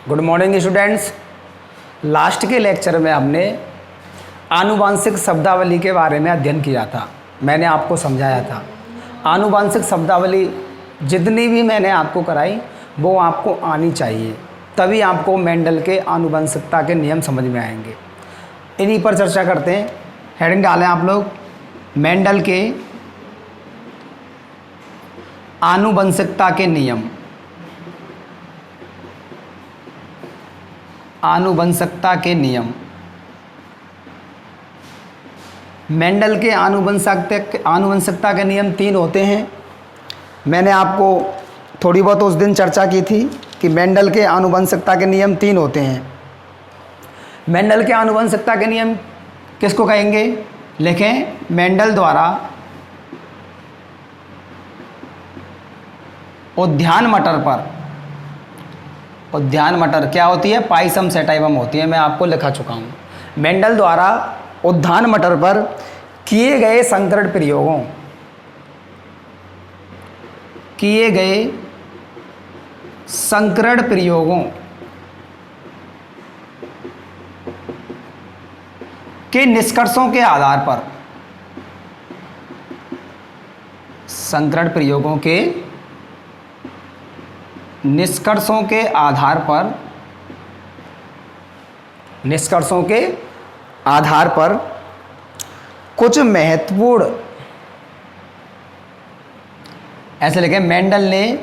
Good morning students. Last के lecture में हमने आनुवांशिक शब्दावली के बारे में अध्ययन किया था। मैंने आपको समझाया था आनुवांशिक शब्दावली जितनी भी मैंने आपको कराई वो आपको आनी चाहिए, तभी आपको मेंडल के आनुवंशिकता के नियम समझ में आएंगे। इन्हीं पर चर्चा करते हैं। हेडिंग डालें आप लोग, मेंडल के आनुवंशिकता के नियम। आनुवंशिकता के नियम। मेंडल के आनुवंशिकता के नियम 3 होते हैं। मैंने आपको थोड़ी बहुत उस दिन चर्चा की थी कि मेंडल के आनुवंशिकता के नियम 3 होते हैं। मेंडल के आनुवंशिकता के नियम किसको कहेंगे? लिखें, मेंडल द्वारा उद्यान मटर क्या होती है? पाइसम सेटाइवम होती है। मैं आपको लिखा चुका हूँ। मेंडल द्वारा उद्यान मटर पर किए गए संकरण प्रयोगों के निष्कर्षों के आधार पर, संकरण प्रयोगों के निष्कर्षों के आधार पर कुछ महत्वपूर्ण, ऐसे लिखें, मेंडल ने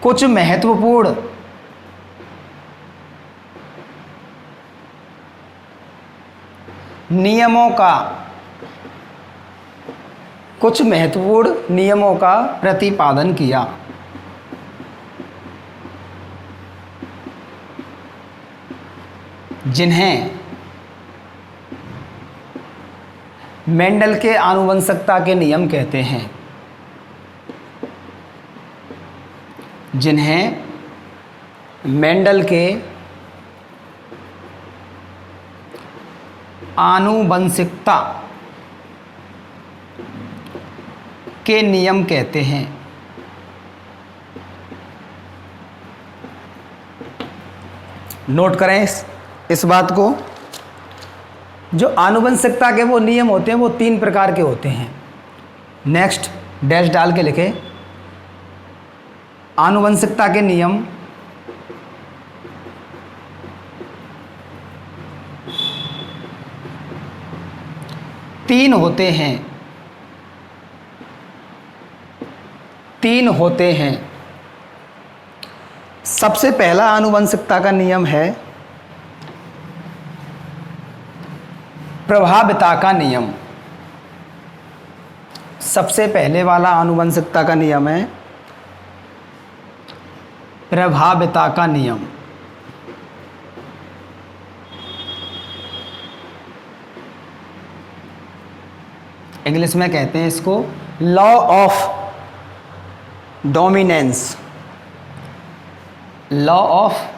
कुछ महत्वपूर्ण नियमों का प्रतिपादन किया। जिन्हें मेंडल के आनुवंशिकता के नियम कहते हैं। जिन्हें मेंडल के आनुवंशिकता के नियम कहते हैं। नोट करें इस बात को। जो आनुवंशिकता के वो नियम होते हैं वो 3 प्रकार के होते हैं। नेक्स्ट डैश डाल के लिखें, आनुवंशिकता के नियम 3 होते हैं। सबसे पहला आनुवंशिकता का नियम है प्रभाविता का नियम। सबसे पहले वाला आनुवंशिकता का नियम है प्रभाविता का नियम। इंग्लिश में कहते हैं इसको law of dominance. Law of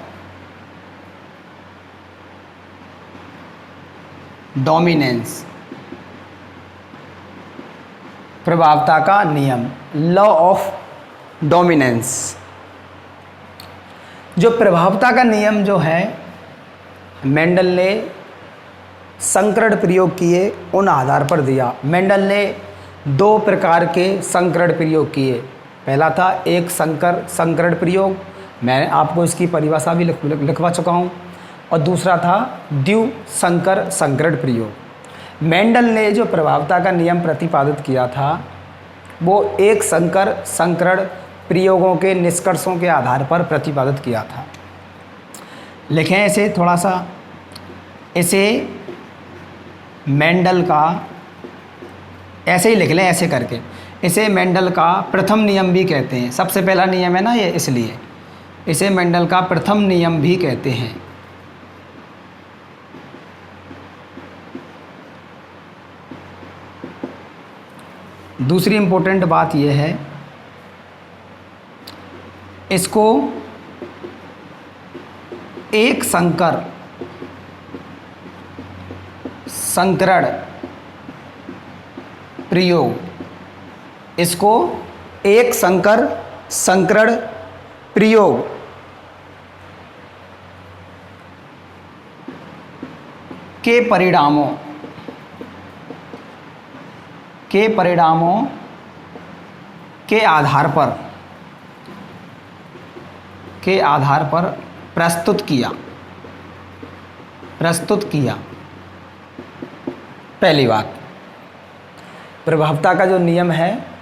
dominance, प्रभावता का नियम, लॉ ऑफ डोमिनेंस। जो प्रभावता का नियम जो है, मेंडल ने संकरण प्रयोग किए, उन आधार पर दिया। मेंडल ने 2 प्रकार के संकरण प्रयोग किए। पहला था एक संकरण प्रयोग, मैं आपको इसकी परिभाषा भी लिखवा चुका हूँ, और दूसरा था द्विसंकर संकरण प्रयोग। मेंडल ने जो प्रभावता का नियम प्रतिपादित किया था वो एक संकरण प्रयोगों के निष्कर्षों के आधार पर प्रतिपादित किया था। लिखें इसे थोड़ा सा, इसे मेंडल का, ऐसे ही लिख लें ऐसे करके, इसे मेंडल का प्रथम नियम भी कहते हैं। सबसे पहला नियम है ना ये, इसलिए इसे मेंडल का प्रथम नियम भी कहते हैं। दूसरी इंपॉर्टेंट बात यह है, इसको एक संकरण प्रयोग, इसको एक संकर संकरण प्रयोग के परिणामों के आधार पर प्रस्तुत किया। पहली बात, प्रभावता का जो नियम है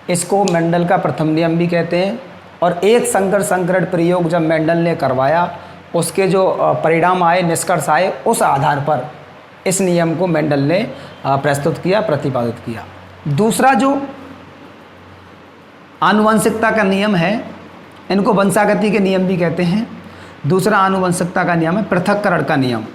इसको मेंडल का प्रथम नियम भी कहते हैं, और एक संकरण प्रयोग जब मेंडल ने करवाया उसके जो परिणाम आए, निष्कर्ष आए, उस आधार पर इस नियम को मेंडल ने प्रस्तुत किया, प्रतिपादित किया। दूसरा जो आनुवंशिकता का नियम है, इनको वंशागति के नियम भी कहते हैं। दूसरा आनुवंशिकता का नियम है पृथक्करण का नियम।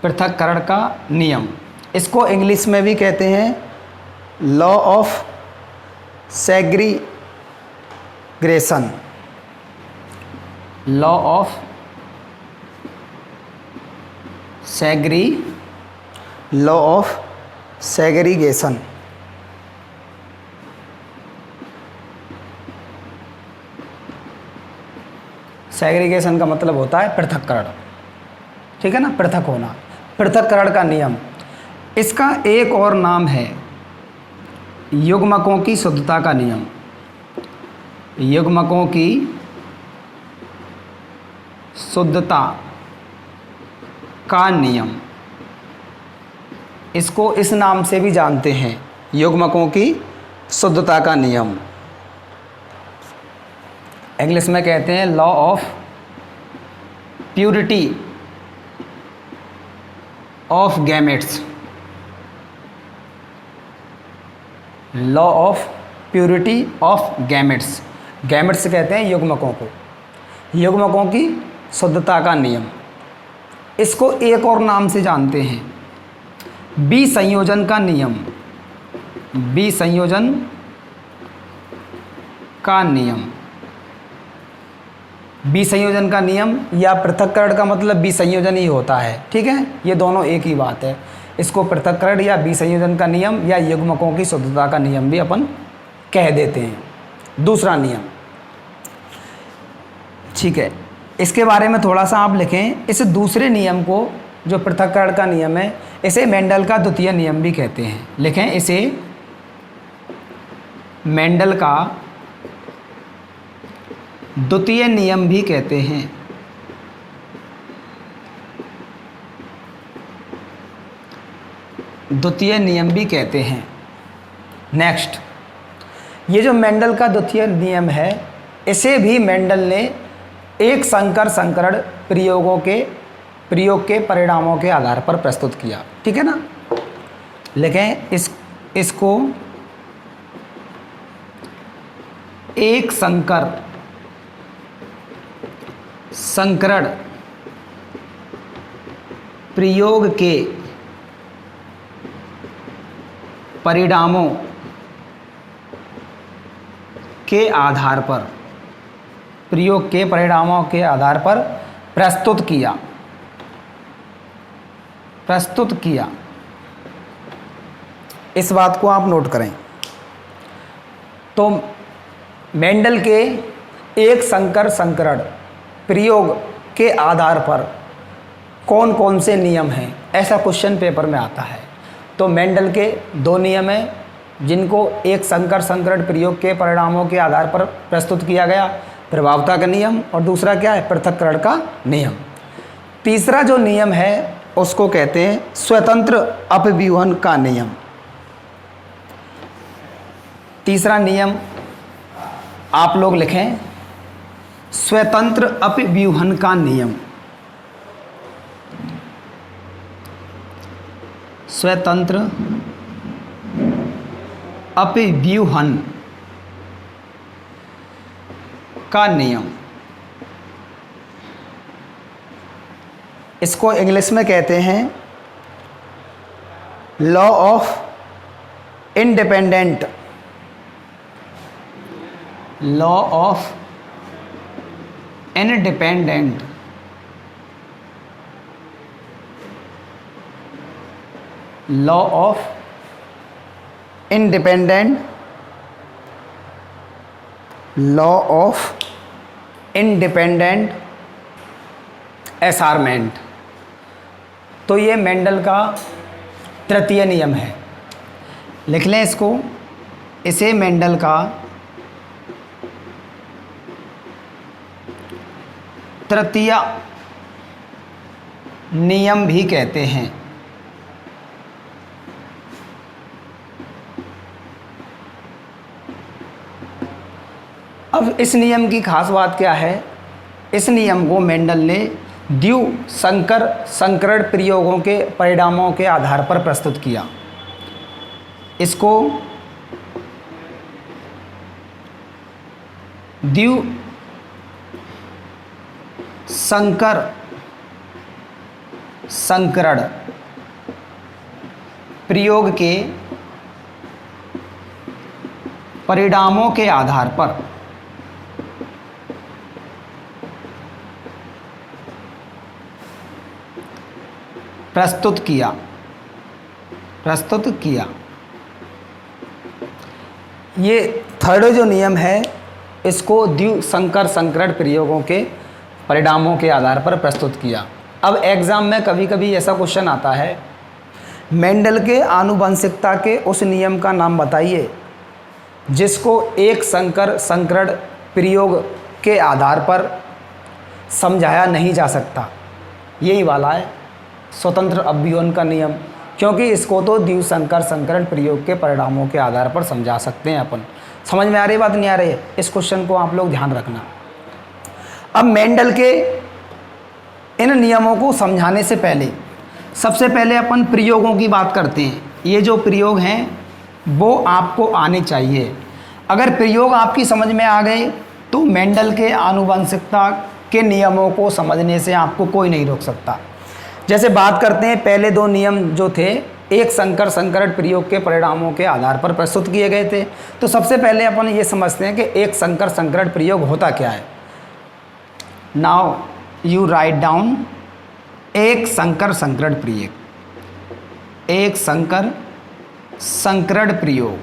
पृथक्करण का नियम, इसको इंग्लिश में भी कहते हैं law of segregation. Law of segregation. Segregation का मतलब होता है पृथक्करण, ठीक है ना, पृथक होना। पृथक्करण का नियम, इसका एक और नाम है युग्मकों की शुद्धता का नियम। युग्मकों की शुद्धता का नियम, इसको इस नाम से भी जानते हैं, युग्मकों की शुद्धता का नियम। इंग्लिश में कहते हैं law of purity of gametes. Law of purity of gametes. Gametes कहते हैं युग्मकों को, युग्मकों की शुद्धता का नियम। इसको एक और नाम से जानते हैं विसंयोजन का नियम। विसंयोजन का नियम। विसंयोजन का नियम या पृथक्करण का मतलब विसंयोजन ही होता है, ठीक है, ये दोनों एक ही बात है। इसको पृथक्करण या विसंयोजन का नियम या युग्मकों की शुद्धता का नियम भी अपन कह देते हैं। दूसरा नियम, ठीक है, इसके बारे में थोड़ा सा आप लिखें। इस दूसरे नियम को, जो पृथक्करण का नियम है, इसे मेंडल का द्वितीय नियम भी कहते हैं। लिखें, इसे मेंडल का द्वितीय नियम भी कहते हैं। द्वितीय नियम भी कहते हैं। नेक्स्ट, ये जो मेंडल का द्वितीय नियम है, इसे भी मेंडल ने एक संकरण प्रयोग के परिणामों के आधार पर प्रस्तुत किया, ठीक है ना। लेकिन इसको एक संकरण प्रयोग के परिणामों के आधार पर, प्रयोग के परिणामों के आधार पर प्रस्तुत किया। इस बात को आप नोट करें। तो मेंडल के एक संकरण प्रयोग के आधार पर कौन कौन से नियम हैं, ऐसा क्वेश्चन पेपर में आता है। तो मेंडल के दो नियम हैं जिनको एक संकरण प्रयोग के परिणामों के आधार पर प्रस्तुत किया गया, प्रभावता का नियम, और दूसरा क्या है, पृथक्करण का नियम। तीसरा जो नियम है उसको कहते हैं स्वतंत्र अपव्यूहन का नियम। तीसरा नियम आप लोग लिखें, स्वतंत्र अपव्यूहन का नियम। स्वतंत्र अपव्यूहन का नियम, इसको इंग्लिश में कहते हैं law of independent law of independent, law of independent assignment. तो ये मेंडल का तृतीय नियम है। लिख लें इसको, इसे मेंडल का तृतीय नियम भी कहते हैं। अब इस नियम की खास बात क्या है, इस नियम को मेंडल ने द्विसंकर संकरण प्रयोगों के परिणामों के आधार पर प्रस्तुत किया। इसको द्विसंकर संकरण प्रयोग के परिणामों के आधार पर प्रस्तुत किया। ये थर्ड जो नियम है, इसको द्विसंकर संकरण प्रयोगों के परिणामों के आधार पर प्रस्तुत किया। अब एग्ज़ाम में कभी कभी ऐसा क्वेश्चन आता है, मेंडल के आनुवंशिकता के उस नियम का नाम बताइए जिसको एक संकर संकरण प्रयोग के आधार पर समझाया नहीं जा सकता। यही वाला है स्वतंत्र अभियोजन का नियम, क्योंकि इसको तो द्विसंकर संकरण प्रयोग के परिणामों के आधार पर समझा सकते हैं अपन। समझ में आ रही बात, नहीं आ रही है? इस क्वेश्चन को आप लोग ध्यान रखना। अब मेंडल के इन नियमों को समझाने से पहले सबसे पहले अपन प्रयोगों की बात करते हैं। ये जो प्रयोग हैं वो आपको आने चाहिए। अगर प्रयोग आपकी समझ में आ गए तो मेंडल के आनुवंशिकता के नियमों को समझने से आपको कोई नहीं रोक सकता। जैसे बात करते हैं, पहले दो नियम जो थे एक संकर संकरण प्रयोग के परिणामों के आधार पर प्रस्तुत किए गए थे। तो सबसे पहले अपन ये समझते हैं कि एक संकर संकरण प्रयोग होता क्या है। नाउ यू राइट डाउन एक संकर संकरण प्रयोग, एक संकर संकरण प्रयोग।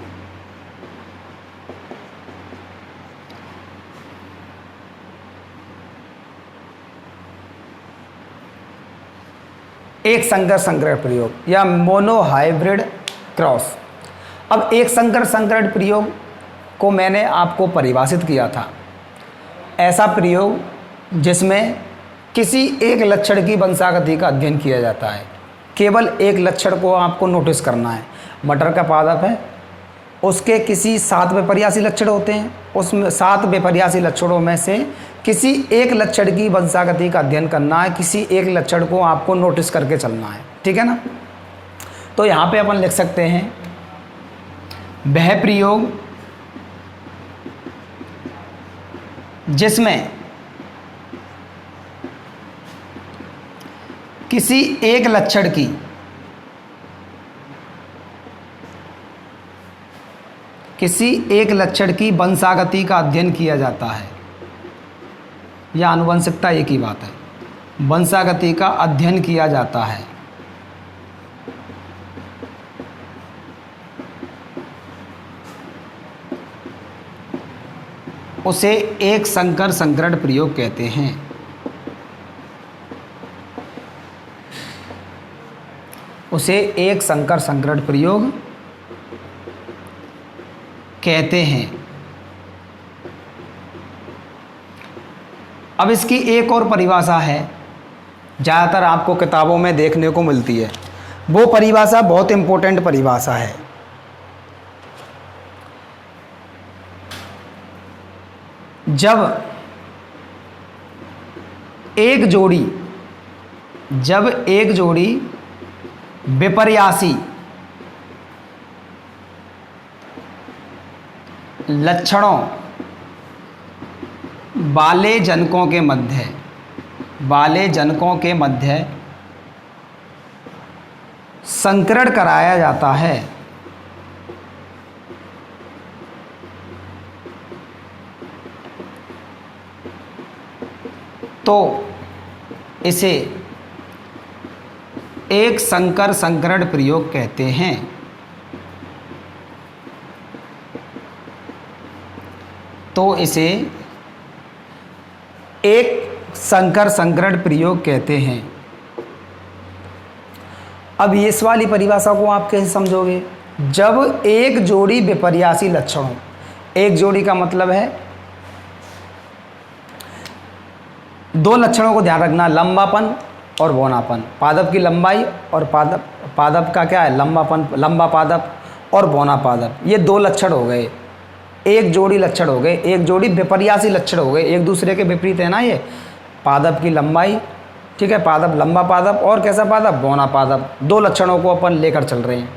एक संकर संकरण प्रयोग या मोनोहाइब्रिड क्रॉस। अब एक संकर संकरण प्रयोग को मैंने आपको परिभाषित किया था, ऐसा प्रयोग जिसमें किसी एक लक्षण की वंशागति का अध्ययन किया जाता है। केवल एक लक्षण को आपको नोटिस करना है। मटर का पादप है, उसके किसी 7 विपर्यासी लक्षण होते हैं, उसमें 7 विपर्यासी लक्षणों में से किसी एक लक्षण की वंशागति का अध्ययन करना है। किसी एक लक्षण को आपको नोटिस करके चलना है, ठीक है ना। तो यहाँ पे अपन लिख सकते हैं वह प्रयोग जिसमें किसी एक लक्षण की वंशागति का अध्ययन किया जाता है, या आनुवंशिकता एक ही बात है, वंशागति का अध्ययन किया जाता है। उसे एक संकर संकरण प्रयोग कहते हैं। उसे एक संकर संकरण प्रयोग कहते हैं। अब इसकी एक और परिभाषा है, ज़्यादातर आपको किताबों में देखने को मिलती है। वो परिभाषा बहुत इम्पोर्टेंट परिभाषा है। जब एक जोड़ी विपर्यासी लक्षणों वाले जनकों के मध्य संकरण कराया जाता है तो इसे एक संकर संकरण प्रयोग कहते हैं। तो इसे एक संकर संकरण प्रयोग कहते हैं। अब इस वाली परिभाषा को आप कैसे समझोगे? जब एक जोड़ी विपर्यासी लक्षणों, एक जोड़ी का मतलब है दो लक्षणों को ध्यान रखना, लंबापन और बौनापन। पादप की लंबाई और पादप का क्या है? लंबापन, लंबा पादप और बौना पादप, ये दो लक्षण हो गए, एक जोड़ी लक्षण हो गए, एक जोड़ी विपर्यासी लक्षण हो गए, एक दूसरे के विपरीत है ना ये। पादप की लंबाई, ठीक है, पादप लंबा पादप और कैसा पादप? बौना पादप, दो लक्षणों को अपन लेकर चल रहे हैं,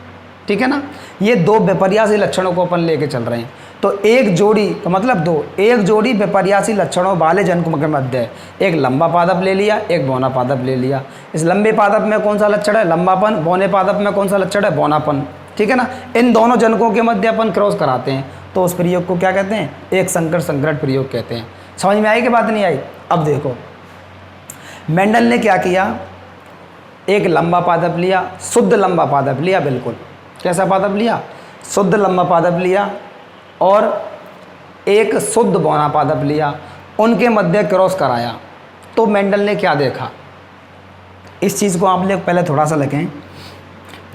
ठीक है ना। ये दो विपर्यासी लक्षणों को अपन लेकर चल रहे हैं। तो एक जोड़ी का मतलब दो, एक जोड़ी विपर्यासी लक्षणों वाले जनकों के मध्य एक लंबा पादप ले लिया, एक बौना पादप ले लिया। इस लंबे पादप में कौन सा लक्षण है? लंबापन। बौने पादप में कौन सा लक्षण है? बौनापन, ठीक है ना। इन दोनों जनकों के मध्य अपन क्रॉस कराते हैं, तो उस प्रयोग को क्या कहते हैं? एक संकर संकरण प्रयोग कहते हैं। समझ में आई कि बात नहीं आई? अब देखो मेंडल ने क्या किया, एक लंबा पादप लिया, शुद्ध लंबा पादप लिया, बिल्कुल कैसा पादप लिया? शुद्ध लंबा पादप लिया, और एक शुद्ध बौना पादप लिया, उनके मध्य क्रॉस कराया। तो मेंडल ने क्या देखा, इस चीज़ को आप लोग पहले थोड़ा सा लिखें।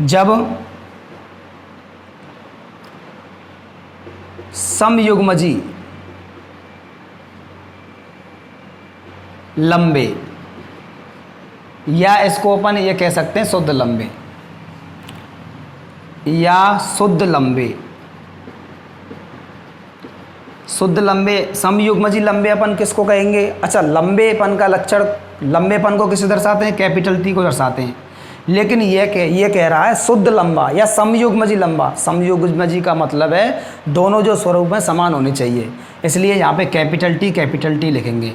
जब समयुग्मजी लंबे, या इसको अपन ये कह सकते हैं शुद्ध लंबे या शुद्ध लंबे, शुद्ध लंबे, समयुग्मजी लंबे अपन किसको कहेंगे? अच्छा, लंबेपन का लक्षण, लंबेपन को किसे दर्शाते हैं? कैपिटल टी को दर्शाते हैं। लेकिन ये कह रहा है शुद्ध लंबा या समयुग्मजी लंबा। समयुग्मजी का मतलब है दोनों जो स्वरूप में समान होने चाहिए, इसलिए यहाँ पे कैपिटल टी लिखेंगे।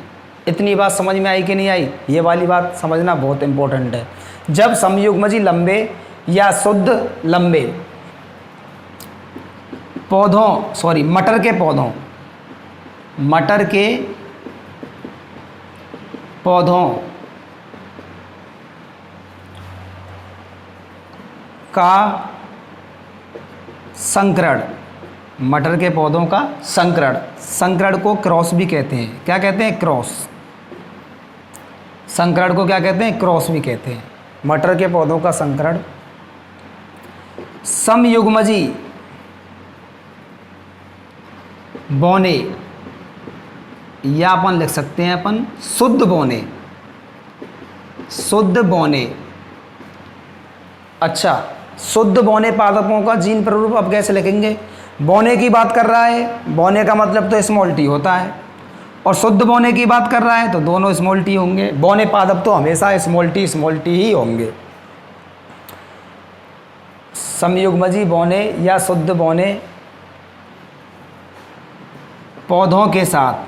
इतनी बात समझ में आई कि नहीं आई? ये वाली बात समझना बहुत इंपॉर्टेंट है। जब समयुग्मजी लंबे या शुद्ध लंबे पौधों, सॉरी मटर के पौधों का संकरण, मटर के पौधों का संकरण को क्रॉस भी कहते हैं। क्या कहते हैं? क्रॉस। संकरण को क्या कहते हैं? क्रॉस भी कहते हैं। मटर के पौधों का संकरण। समयुग्मजी बौने, या अपन लिख सकते हैं अपन शुद्ध बौने। अच्छा, शुद्ध बौने पादपों का जीन प्रारूप अब कैसे लिखेंगे? बौने की बात कर रहा है, बौने का मतलब तो स्मॉल टी होता है, और शुद्ध बौने की बात कर रहा है तो दोनों स्मॉल टी होंगे। बौने पादप तो हमेशा स्मॉल टी ही होंगे। समयुग्मजी बौने या शुद्ध बौने पौधों के साथ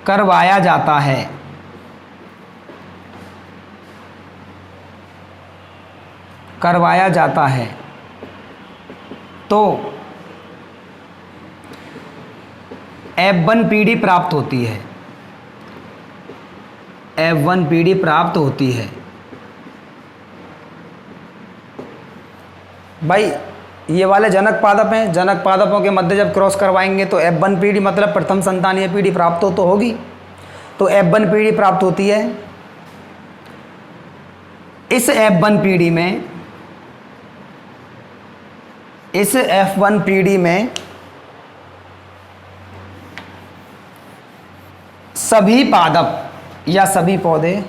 करवाया जाता है, तो F1 पीढ़ी प्राप्त होती है। F1 पीढ़ी प्राप्त होती है। भाई ये वाले जनक पादप हैं, जनक पादपों के मध्य जब क्रॉस करवाएंगे तो F1 पीढ़ी मतलब प्रथम संतानीय पीढ़ी प्राप्त तो होगी। तो F1 पीढ़ी प्राप्त होती है। इस F1 पीढ़ी में सभी पादप या सभी पौधे,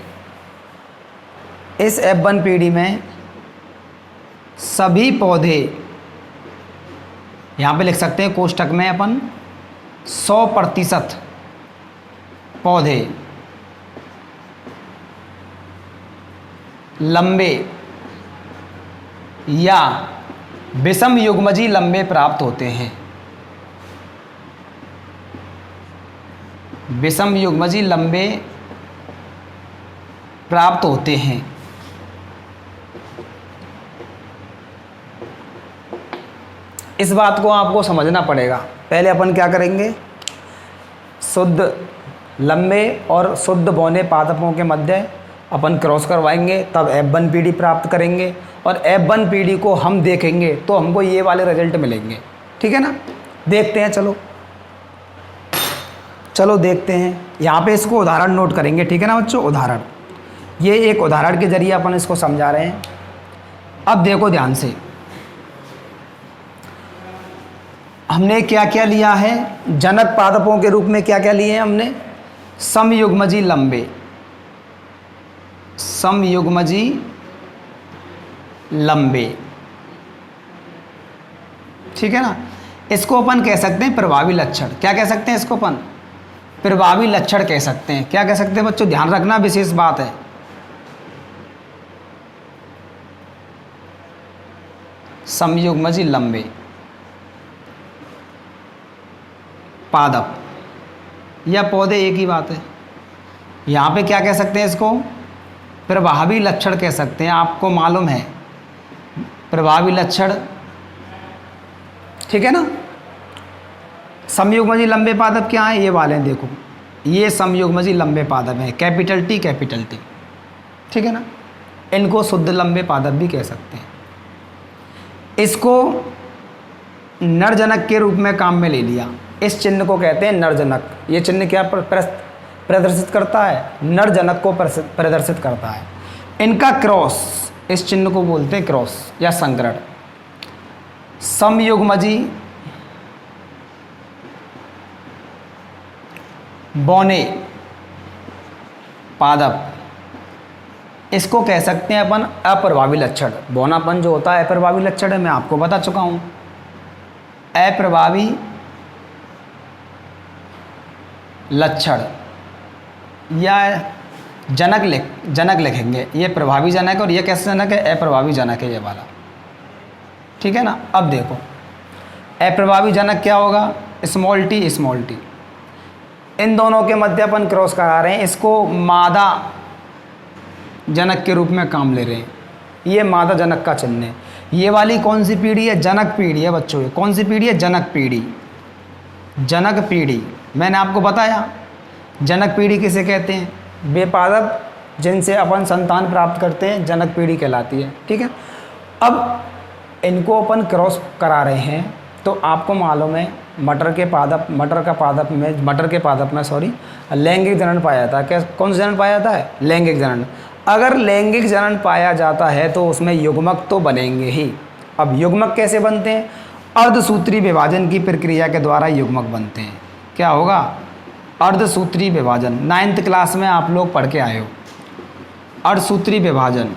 इस F1 पीढ़ी में सभी पौधे, यहाँ पे लिख सकते हैं कोष्ठक में अपन 100% पौधे लंबे या विषम युग्मजी लंबे प्राप्त होते हैं। विषम युग्मजी लंबे प्राप्त होते हैं। इस बात को आपको समझना पड़ेगा। पहले अपन क्या करेंगे, शुद्ध लंबे और शुद्ध बौने पादपों के मध्य अपन क्रॉस करवाएंगे, तब F1 पीढ़ी प्राप्त करेंगे और F1 पीढ़ी को हम देखेंगे तो हमको ये वाले रिजल्ट मिलेंगे। ठीक है ना, देखते हैं, चलो देखते हैं। यहाँ पे इसको उदाहरण नोट करेंगे। ठीक है ना बच्चों, उदाहरण, ये एक उदाहरण के जरिए अपन इसको समझा रहे हैं। अब देखो ध्यान से, हमने क्या क्या लिया है, जनक पादपों के रूप में क्या क्या लिए हैं हमने, समयुग्मजी लंबे, समयुग्मजी लंबे। ठीक है ना, इसको अपन कह सकते हैं प्रभावी लक्षण। क्या कह सकते हैं इसको अपन, प्रभावी लक्षण कह सकते हैं। क्या कह सकते हैं बच्चों, ध्यान रखना, विशेष बात है। समयुग्मजी लंबे पादप या पौधे एक ही बात है। यहाँ पे क्या कह सकते हैं इसको, प्रभावी लक्षण कह सकते हैं। आपको मालूम है प्रभावी लक्षण, ठीक है ना। समयुग्मजी लंबे पादप क्या है, ये वाले हैं, देखो ये समयुग्मजी लंबे पादप हैं, कैपिटल टी कैपिटल टी। ठीक है ना, इनको शुद्ध लंबे पादप भी कह सकते हैं। इसको नरजनक के रूप में काम में ले लिया। इस चिन्ह को कहते हैं नरजनक। ये चिन्ह क्या प्रदर्शित करता है, नरजनक को प्रदर्शित करता है। इनका क्रॉस, इस चिन्ह को बोलते हैं क्रॉस या संकरण। समयुग्मजी बौने पादप, इसको कह सकते हैं अपन अप्रभावी लक्षण। बौनापन जो होता है अप्रभावी लक्षण है, मैं आपको बता चुका हूं। अप्रभावी लक्षण या जनक लिखेंगे। ये प्रभावी जनक है और ये कैसे जनक है, अप्रभावी जनक है ये वाला। ठीक है ना। अब देखो अप्रभावी जनक क्या होगा, स्मॉल टी स्मॉल टी। इन दोनों के मध्य अपन क्रॉस करा रहे हैं, इसको मादा जनक के रूप में काम ले रहे हैं। ये मादा जनक का चिन्ह है। ये वाली कौन सी पीढ़ी है, जनक पीढ़ी है बच्चों। ये कौन सी पीढ़ी है, जनक पीढ़ी। जनक पीढ़ी मैंने आपको बताया। जनक पीढ़ी किसे कहते हैं, वे पादप जिनसे अपन संतान प्राप्त करते हैं, जनक पीढ़ी कहलाती है। ठीक है। अब इनको अपन क्रॉस करा रहे हैं तो आपको मालूम है मटर के पादप में लैंगिक जनन पाया जाता है। क्या, कौन सा जनन पाया जाता है, लैंगिक जनन। अगर लैंगिक जनन पाया जाता है तो उसमें युग्मक तो बनेंगे ही। अब युग्मक कैसे बनते हैं, अर्धसूत्री विभाजन की प्रक्रिया के द्वारा युग्मक बनते हैं। क्या होगा, अर्धसूत्री विभाजन। 9th क्लास में आप लोग पढ़ के आए हो अर्धसूत्री विभाजन।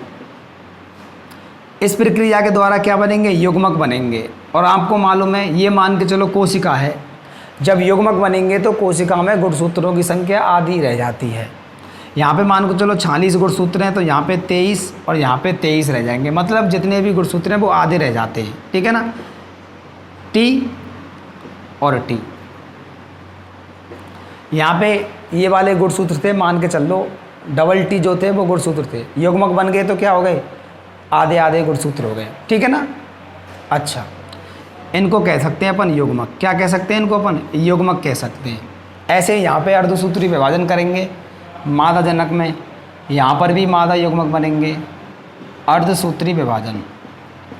इस प्रक्रिया के द्वारा क्या बनेंगे, युग्मक बनेंगे। और आपको मालूम है, ये मान के चलो कोशिका है, जब युग्मक बनेंगे तो कोशिका में गुणसूत्रों की संख्या आधी रह जाती है। यहाँ पे मान के चलो 46 गुणसूत्र हैं तो यहाँ पे 23 और यहाँ पे 23 रह जाएंगे। मतलब जितने भी गुणसूत्र हैं वो आधे रह जाते हैं। ठीक है ना, टी और टी। यहाँ पे ये वाले गुणसूत्र थे, मान के चल लो डबल टी जो थे वो गुणसूत्र थे। युग्मक बन गए तो क्या हो गए, आधे आधे गुणसूत्र हो गए। ठीक है ना। अच्छा, इनको कह सकते हैं अपन युग्मक। क्या कह सकते हैं इनको अपन, युग्मक कह सकते हैं। ऐसे यहाँ पे अर्धसूत्री विभाजन करेंगे मादा जनक में, यहाँ पर भी मादा युग्मक बनेंगे। अर्धसूत्री विभाजन,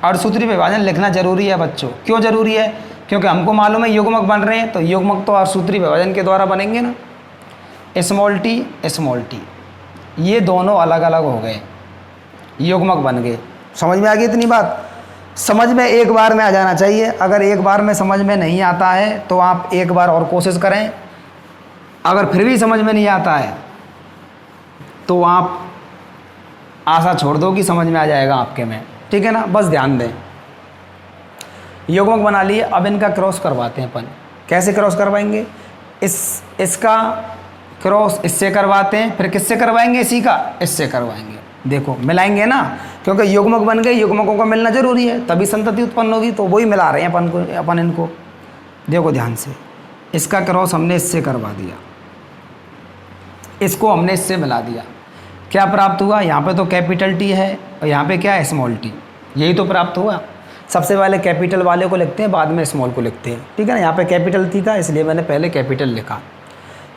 अर्धसूत्री विभाजन लिखना जरूरी है बच्चों। क्यों जरूरी है, क्योंकि हमको मालूम है युग्मक बन रहे हैं तो युग्मक तो अर्धसूत्री विभाजन के द्वारा बनेंगे ना। स्मॉल टी, ये दोनों अलग अलग हो गए, युग्मक बन गए। समझ में आ गई इतनी बात। समझ में एक बार में आ जाना चाहिए। अगर एक बार में समझ में नहीं आता है तो आप एक बार और कोशिश करें। अगर फिर भी समझ में नहीं आता है तो आप आशा छोड़ दो कि समझ में आ जाएगा आपके में। ठीक है ना, बस ध्यान दें। युग्मक बना लिए, अब इनका क्रॉस करवाते हैं अपन। कैसे क्रॉस करवाएंगे, इसका क्रॉस इससे करवाते हैं, फिर किससे करवाएंगे, इसी का इससे करवाएंगे। देखो मिलाएंगे ना, क्योंकि युग्मक बन गए, युग्मकों का मिलना जरूरी है तभी संतति उत्पन्न होगी। तो वही मिला रहे हैं अपन इनको। देखो ध्यान से, इसका क्रॉस हमने इससे करवा दिया, इसको हमने इससे मिला दिया। क्या प्राप्त हुआ, यहाँ पे तो कैपिटल टी है और यहाँ पे क्या है, स्मॉल टी। यही तो प्राप्त हुआ। सबसे पहले कैपिटल वाले को लिखते हैं, बाद में स्मॉल को लिखते हैं। ठीक है ना। यहाँ पे कैपिटल टी था इसलिए मैंने पहले कैपिटल लिखा।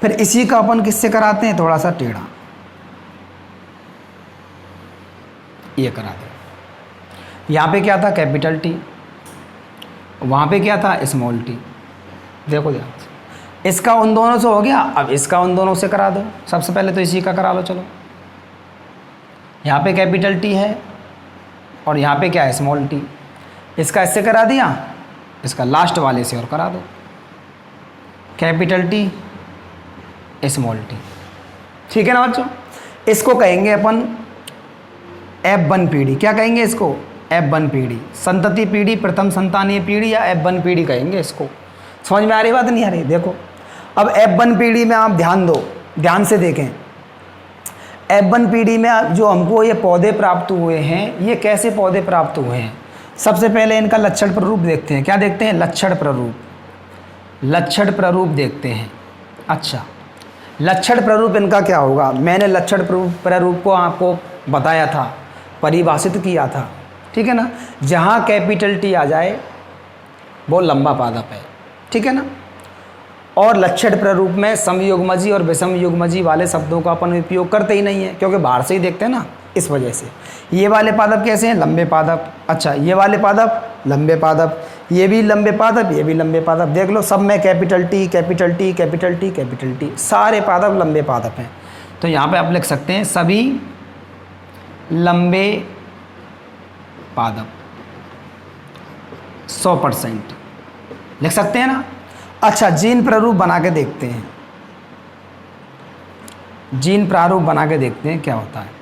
फिर इसी का अपन किससे कराते हैं, थोड़ा सा टेढ़ा, ये करा दे। यहाँ पे क्या था, कैपिटल टी, वहाँ पे क्या था, स्मॉल टी। देखो ध्यान से, इसका उन दोनों से हो गया, अब इसका उन दोनों से करा दो। सबसे पहले तो इसी का करा लो, चलो। यहाँ पे कैपिटल टी है और यहाँ पे क्या है, स्मॉल टी। इसका इससे करा दिया, इसका लास्ट वाले से और करा दो, कैपिटल टी स्मॉल टी। ठीक है ना बच्चों। इसको कहेंगे अपन F1 पीढ़ी। क्या कहेंगे इसको, F1 पीढ़ी, संतति पीढ़ी, प्रथम संतानीय पीढ़ी या F1 पीढ़ी कहेंगे इसको। समझ में आ रही बात, नहीं आ रही। देखो अब F1 पीढ़ी में आप ध्यान दो, ध्यान से देखें। F1 पीढ़ी में जो हमको ये पौधे प्राप्त हुए हैं, ये कैसे पौधे प्राप्त हुए हैं। सबसे पहले इनका लक्षण प्ररूप देखते हैं। क्या देखते हैं, लक्षण प्ररूप, लक्षण प्ररूप देखते हैं। अच्छा, लक्षण प्ररूप इनका क्या होगा, मैंने लक्षण प्ररूप को आपको बताया था, परिभाषित किया था, ठीक है ना। जहाँ कैपिटल टी आ जाए वो लंबा पादप है, ठीक है ना। और लक्षण प्ररूप में समयुग्मजी और विषमयुग्मजी वाले शब्दों का अपन उपयोग करते ही नहीं है, क्योंकि बाहर से ही देखते हैं ना, इस वजह से। ये वाले पादप कैसे हैं, लंबे पादप। अच्छा, ये वाले पादप लंबे पादप, ये भी लंबे पादप, ये भी लंबे पादप। देख लो, सब में capital T, capital T, capital T, capital T, सारे पादप लंबे पादप हैं। तो यहाँ पे आप लिख सकते हैं सभी लंबे पादप 100% लिख सकते हैं ना। अच्छा, जीन प्रारूप बना के देखते हैं, जीन प्रारूप बना के देखते हैं क्या होता है।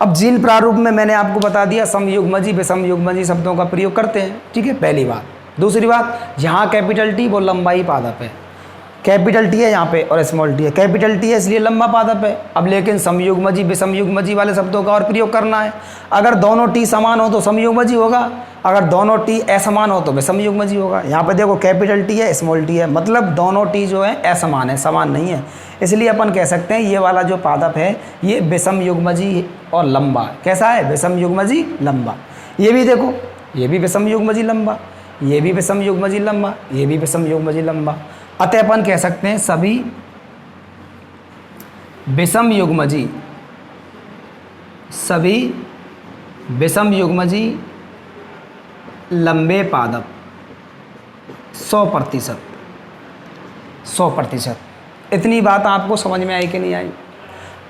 अब जीन प्रारूप में मैंने आपको बता दिया, समयुग्मजी विषमयुग्मजी शब्दों का प्रयोग करते हैं, ठीक है, पहली बात। दूसरी बात, जहाँ कैपिटल टी वो लंबाई पादप है, कैपिटल टी है यहाँ पे और स्मॉल टी है। कैपिटल टी है इसलिए लंबा पादप है। अब लेकिन समयुग्मजी विषमयुग्मजी वाले शब्दों का और प्रयोग करना है। अगर दोनों टी समान हो तो समयुग्मजी होगा, अगर दोनों टी असमान हो तो विषमयुग्मजी होगा। यहाँ पे देखो, कैपिटल टी है, स्मॉल टी है, मतलब दोनों टी जो है असमान है, समान नहीं है। इसलिए अपन कह सकते हैं ये वाला जो पादप है ये विषमयुग्मजी और लंबा। कैसा है, विषमयुग्मजी लंबा। ये भी देखो, ये भी विषमयुग्मजी लंबा, ये भी विषमयुग्मजी लंबा, ये भी विषमयुग्मजी लंबा। अतः अपन कह सकते हैं सभी विषमयुग्मजी, सभी विषमयुग्मजी लंबे पादप 100%, 100%। इतनी बात आपको समझ में आई कि नहीं आई।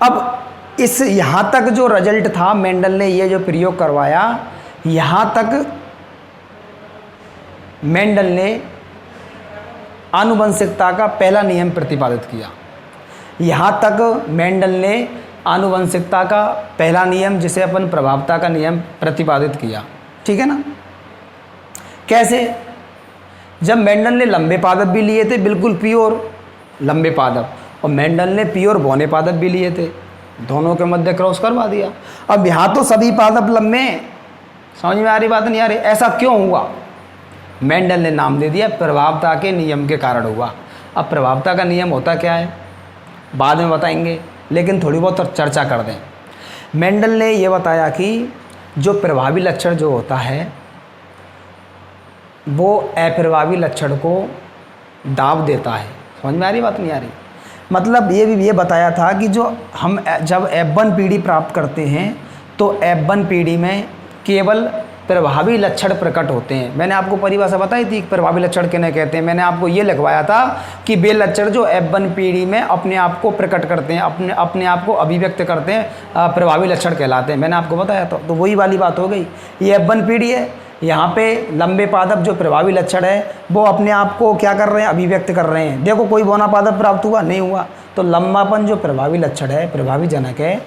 अब इस यहाँ तक जो रिजल्ट था, मेंडल ने ये जो प्रयोग करवाया, यहाँ तक मेंडल ने आनुवंशिकता का पहला नियम प्रतिपादित किया। यहाँ तक मेंडल ने आनुवंशिकता का पहला नियम, जिसे अपन प्रभावता का नियम, प्रतिपादित किया, ठीक है ना। कैसे, जब मेंडल ने लंबे पादप भी लिए थे, बिल्कुल प्योर लंबे पादप, और मेंडल ने प्योर बौने पादप भी लिए थे, दोनों के मध्य क्रॉस करवा दिया। अब यहाँ तो सभी पादप लंबे हैं, समझ में आ रही बात, नहीं आ रही। ऐसा क्यों हुआ, मेंडल ने नाम दे दिया प्रभावता के नियम के कारण हुआ। अब प्रभावता का नियम होता क्या है बाद में बताएंगे, लेकिन थोड़ी बहुत चर्चा कर दें। मेंडल ने यह बताया कि जो प्रभावी लक्षण जो होता है वो अप्रभावी लक्षण को दाब देता है। समझ में आ रही बात, नहीं आ रही। मतलब ये बताया था कि जो हम जब F1 पीढ़ी प्राप्त करते हैं तो F1 पीढ़ी में केवल प्रभावी लक्षण प्रकट होते हैं। मैंने आपको परिभाषा बताई थी प्रभावी लक्षण किन्हें कहते हैं। मैंने आपको ये लिखवाया था कि वे लक्षण जो F1 पीढ़ी में अपने आप को प्रकट करते हैं, अपने आप को अभिव्यक्त करते हैं, प्रभावी लक्षण कहलाते हैं। मैंने आपको बताया था, तो वही वाली बात हो गई। ये F1 पीढ़ी है, यहाँ पे लंबे पादप जो प्रभावी लक्षण है वो अपने आप को क्या कर रहे हैं, अभिव्यक्त कर रहे हैं। देखो, कोई बौना पादप प्राप्त हुआ नहीं हुआ, तो लंबापन जो प्रभावी लक्षण है, प्रभावी जनक है,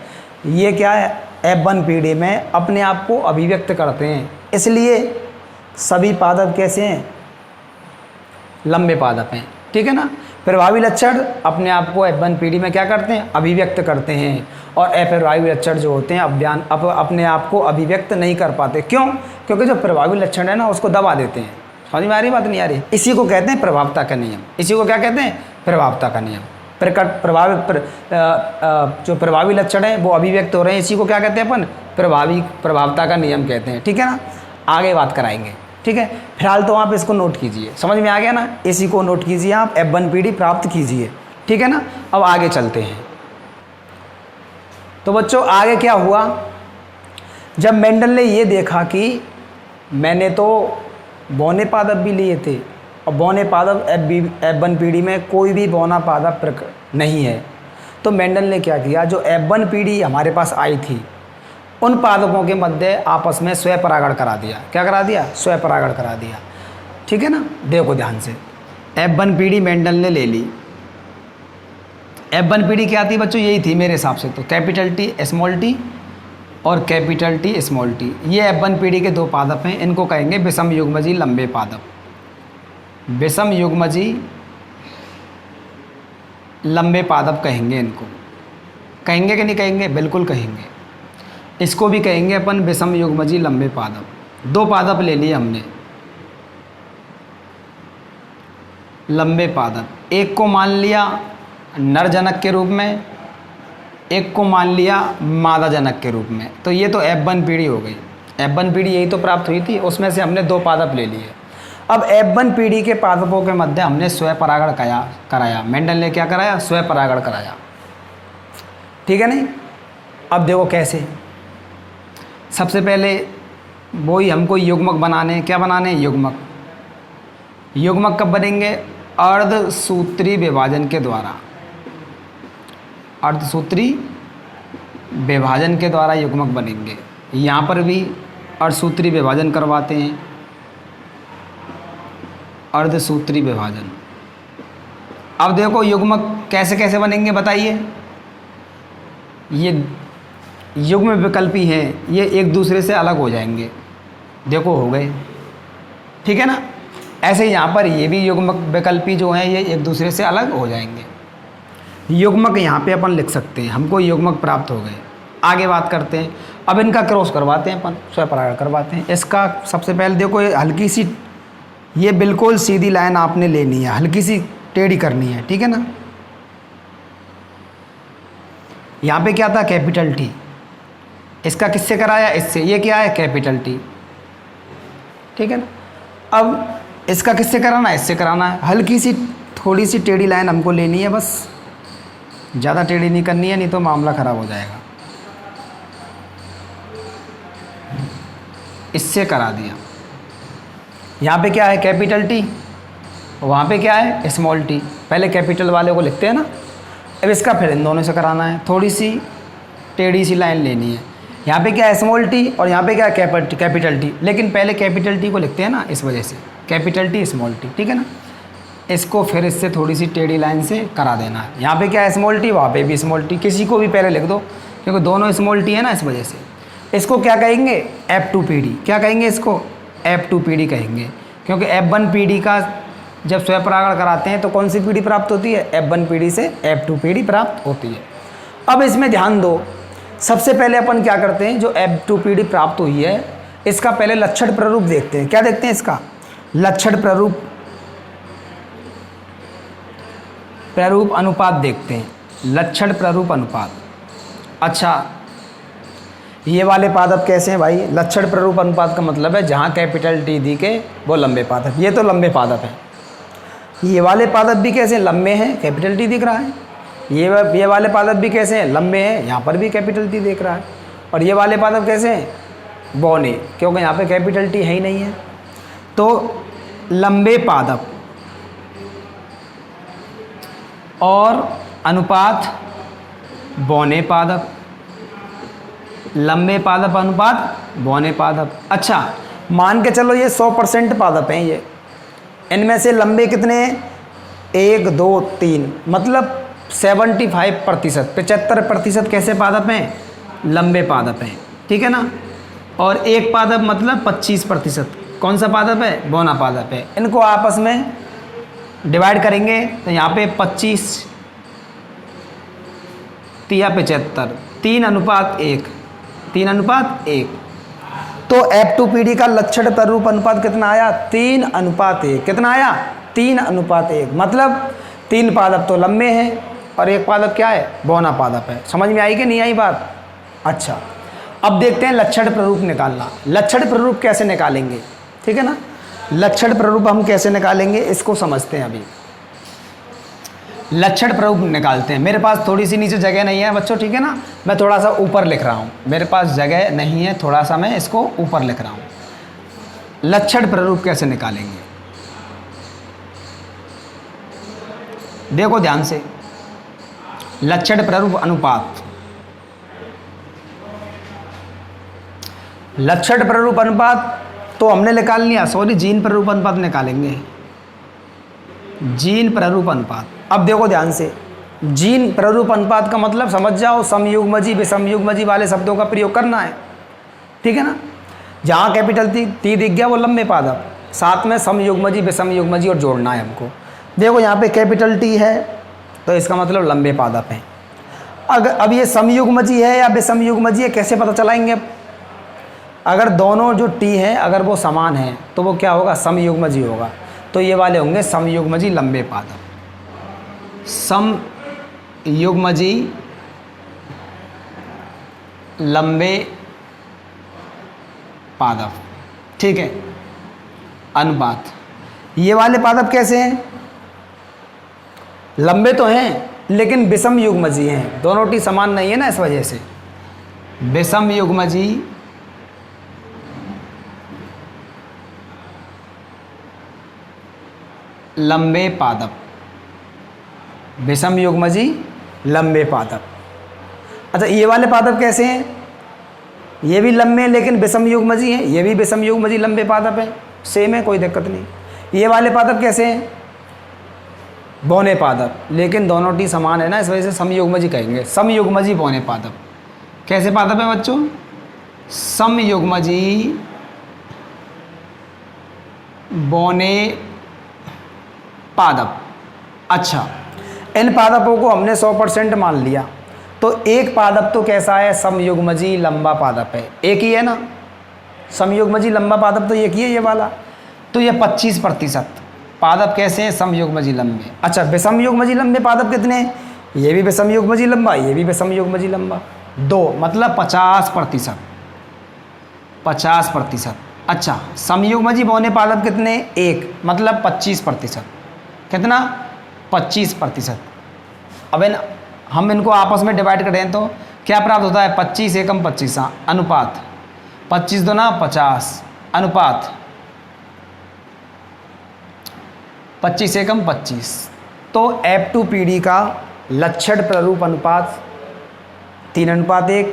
ये क्या है, F1 पीढ़ी में अपने आप को अभिव्यक्त करते हैं। इसलिए सभी पादप कैसे हैं, लंबे पादप हैं, ठीक है ना। प्रभावी लक्षण अपने आप को F1 पीढ़ी में क्या करते हैं, अभिव्यक्त करते हैं, और अप्रभावी लक्षण जो होते हैं अपने आप को अभिव्यक्त नहीं कर पाते। क्यों, क्योंकि जो प्रभावी लक्षण है ना उसको दबा देते हैं। समझ में आ रही बात, नहीं आ रही। इसी को कहते हैं प्रभावता का नियम। इसी को क्या कहते हैं, प्रभावता का नियम। जो प्रभावी लक्षण है वो अभिव्यक्त हो रहे हैं, इसी को क्या कहते हैं अपन, प्रभावता का नियम कहते हैं, ठीक है ना। आगे बात कराएंगे, ठीक है। फिलहाल तो आप इसको नोट कीजिए, समझ में आ गया ना। इसी को नोट कीजिए आप, F1 पीढ़ी प्राप्त कीजिए, ठीक है ना। अब आगे चलते हैं। तो बच्चों आगे क्या हुआ, जब मेंडल ने ये देखा कि मैंने तो बौने पादप भी लिए थे और बौने पादप F1 पीढ़ी में कोई भी बौना पादप नहीं है, तो मेंडल ने क्या किया, जो F1 पीढ़ी हमारे पास आई थी उन पादपों के मध्य आपस में स्वपरागण करा दिया। क्या करा दिया? स्वपरागण करा दिया। ठीक है ना। देखो ध्यान से, F1 पीढ़ी मेंडल ने ले ली। F1 पीढ़ी क्या थी बच्चों? यही थी मेरे हिसाब से तो, कैपिटल टी स्मॉल टी और कैपिटल टी स्मॉल टी। ये F1 पीढ़ी के दो पादप हैं, इनको कहेंगे विषम युग्मजी लंबे पादप। विषम युग्मजी लंबे पादप कहेंगे इनको। कहेंगे कि नहीं कहेंगे? बिल्कुल कहेंगे। इसको भी कहेंगे अपन विषम युग्मजी लंबे पादप। दो पादप ले लिए हमने लंबे पादप, एक को मान लिया नर जनक के रूप में, एक को मान लिया मादा जनक के रूप में। तो ये तो F1 पीढ़ी हो गई। F1 पीढ़ी यही तो प्राप्त हुई थी, उसमें से हमने दो पादप ले लिए। अब F1 पीढ़ी के पादपों के मध्य हमने स्वपरागण कराया। मेंडल ने क्या कराया? स्वपरागण कराया। ठीक है नहीं। अब देखो कैसे। सबसे पहले वही हमको युग्मक बनाने, क्या बनाने? युग्मक। युग्मक कब बनेंगे? अर्धसूत्री विभाजन के द्वारा। अर्धसूत्री विभाजन के द्वारा युग्मक बनेंगे। यहाँ पर भी अर्धसूत्री विभाजन करवाते हैं। अर्धसूत्री विभाजन। अब देखो युग्मक कैसे कैसे बनेंगे बताइए। ये युग्म विकल्पी हैं, ये एक दूसरे से अलग हो जाएंगे। देखो हो गए। ठीक है ना। ऐसे यहाँ पर ये भी युग्मक विकल्पी जो हैं ये एक दूसरे से अलग हो जाएंगे। युग्मक यहाँ पे अपन लिख सकते हैं, हमको युग्मक प्राप्त हो गए। आगे बात करते हैं। अब इनका क्रॉस करवाते हैं अपन, स्वपरागण करवाते हैं। इसका सबसे पहले देखो ये हल्की सी, ये बिल्कुल सीधी लाइन आपने लेनी है, हल्की सी टेढ़ी करनी है। ठीक है ना। यहाँ पे क्या था? Capital T. इसका किससे कराया? इससे। ये क्या है? Capital T. ठीक है ना। अब इसका किससे कराना है? इससे कराना है। हल्की सी थोड़ी सी टेढ़ी लाइन हमको लेनी है, बस ज़्यादा टेढ़ी नहीं करनी है, नहीं तो मामला ख़राब हो जाएगा। इससे करा दिया। यहाँ पे क्या है? Capital T. वहाँ पे क्या है? Small T. पहले कैपिटल वाले को लिखते हैं ना। अब इसका फिर इन दोनों से कराना है। थोड़ी सी टेढ़ी सी लाइन लेनी है। यहाँ पे क्या है? स्मॉल टी, और यहाँ पे क्या है? Capital T. लेकिन पहले कैपिटल टी को लिखते हैं ना, इस वजह से कैपिटल टी स्मॉल टी। ठीक है ना। इसको फिर इससे थोड़ी सी टेढ़ी लाइन से करा देना है। यहाँ पे क्या है? स्मॉल टी, वहाँ पे भी स्मॉल टी। किसी को भी पहले लिख दो, क्योंकि दोनों स्मॉल टी है ना, इस वजह से। इसको क्या कहेंगे? F2 पीढ़ी। क्या कहेंगे इसको? F2 पीढ़ी कहेंगे, क्योंकि F1 पीढ़ी का जब स्वपरागण कराते हैं तो कौन सी पीढ़ी प्राप्त होती है? F1 पीढ़ी से F2 पीढ़ी प्राप्त होती है। अब इसमें ध्यान दो, सबसे पहले अपन क्या करते हैं, जो F2 पीढ़ी प्राप्त हुई है इसका पहले लक्षण प्ररूप देखते हैं। क्या देखते हैं? इसका लक्षण प्ररूप अनुपात देखते हैं। लक्षण प्ररूप अनुपात। अच्छा, ये वाले पादप कैसे हैं भाई? लक्षण प्ररूप अनुपात का मतलब है जहाँ कैपिटल टी दी के वो लंबे पादप। ये तो लंबे पादप हैं। ये वाले पादप भी कैसे? लंबे हैं, कैपिटल टी दिख रहा है। ये वाले पादप भी कैसे हैं? लंबे हैं, यहाँ पर भी कैपिटल टी दिख रहा है। और ये वाले पादप कैसे हैं? बौने, क्योंकि यहाँ पे कैपिटल टी है ही नहीं है। तो लंबे पादप और अनुपात बौने पादप। लंबे पादप अनुपात बौने पादप। अच्छा, मान के चलो ये 100% पादप हैं। ये इनमें से लंबे कितने हैं? 1 2 3, मतलब 75%, 75% कैसे पादप हैं? लंबे पादप हैं। ठीक है ना। और एक पादप मतलब 25%। कौन सा पादप है? बौना पादप है। इनको आपस में डिवाइड करेंगे तो यहाँ पे 25 तिया 75, 3:1, 3:1। तो F2 पीढ़ी का लक्षण प्ररूप अनुपात कितना आया? 3:1। कितना आया? 3:1। मतलब 3 पादप तो लंबे हैं और एक पादप क्या है? बौना पादप है। समझ में आई कि नहीं आई बात? अच्छा, अब देखते हैं लक्षण प्ररूप निकालना। लक्षण प्ररूप कैसे निकालेंगे? ठीक है ना। लक्षण प्ररूप हम कैसे निकालेंगे इसको समझते हैं अभी। लक्षण प्रारूप निकालते हैं। मेरे पास थोड़ी सी नीचे जगह नहीं है बच्चों, ठीक है ना, मैं थोड़ा सा ऊपर लिख रहा हूँ, मेरे पास जगह नहीं है, थोड़ा सा मैं इसको ऊपर लिख रहा हूँ। लक्षण प्रारूप कैसे निकालेंगे, देखो ध्यान से। लक्षण प्रारूप अनुपात, लक्षण प्रारूप अनुपात तो हमने निकाल लिया, सॉरी जीन प्रारूप अनुपात निकालेंगे, जीन प्रारूप अनुपात। अब देखो ध्यान से, जीन प्रारूप अनुपात का मतलब समझ जाओ, समयुग्मजी विषमयुग्मजी वाले शब्दों का प्रयोग करना है, ठीक है ना। जहाँ कैपिटल टी दिख गया वो लंबे पादप, साथ में समयुग्मजी विषमयुग्मजी और जोड़ना है हमको। देखो यहाँ पे कैपिटल टी है तो इसका मतलब लंबे पादप है। अब ये समयुग्मजी है या विषमयुग्मजी है कैसे पता चलाएंगे। अगर दोनों जो टी हैं अगर वो समान हैं तो वो क्या होगा, समयुग्मजी होगा। तो ये वाले होंगे समयुग्मजी लंबे पादप, समयुग्मजी लंबे पादप, ठीक है। अनुपात, ये वाले पादप कैसे हैं, लंबे तो हैं लेकिन विषमयुग्मजी हैं, दोनों टी समान नहीं है ना, इस वजह से विषमयुग्मजी लंबे पादप, विषमयुग्मजी लंबे पादप। अच्छा ये वाले पादप कैसे हैं, ये भी लंबे हैं लेकिन विषमयुग्मजी हैं, ये भी विषमयुग्मजी लंबे पादप हैं, सेम है, कोई दिक्कत नहीं। ये वाले पादप कैसे हैं, बौने पादप, लेकिन दोनों टी समान है ना, इस वजह से समयुग्मजी कहेंगे, समयुग्मजी बौने पादप। कैसे पादप है बच्चों, समयुग्मजी बौने पादप। अच्छा इन पादपों को हमने 100% मान लिया, तो एक पादप तो कैसा है, समयुग्मजी लंबा पादप है, एक ही है ना, समयुग्मजी लंबा पादप तो एक ही है ये वाला। तो ये 25% पादप कैसे हैं, समयुग्मजी लंबे। अच्छा विषमयुग्मजी लंबे पादप कितने हैं, ये भी विषमयुग्मजी लंबा, ये भी विषमयुग्मजी लंबा, 2 मतलब 50%, 50%। अच्छा समयुग्मजी बौने पादप कितने, 1 मतलब 25%, कितना, 25%। अब हम इनको आपस में डिवाइड करें तो क्या प्राप्त होता है, 25 एकम 25 अनुपात 25 दूना 50 अनुपात 25 एकम 25। तो F2PD का लक्षण प्रारूप अनुपात 3:1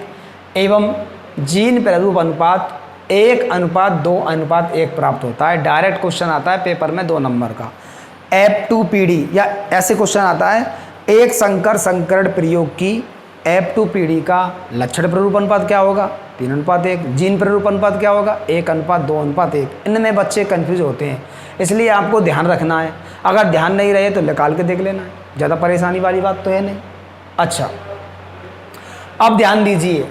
एवं जीन प्रारूप अनुपात 1:2:1 प्राप्त होता है। डायरेक्ट क्वेश्चन आता है पेपर में 2 नंबर का, F2PD या ऐसे क्वेश्चन आता है, एक संकर संकरण प्रयोग की F2PD का लक्षण प्रारूप अनुपात क्या होगा, 3:1, जीन प्रारूप अनुपात क्या होगा, 1:2:1। इनमें बच्चे कंफ्यूज होते हैं, इसलिए आपको ध्यान रखना है, अगर ध्यान नहीं रहे तो निकाल के देख लेना है, ज़्यादा परेशानी वाली बात तो है नहीं। अच्छा अब ध्यान दीजिए,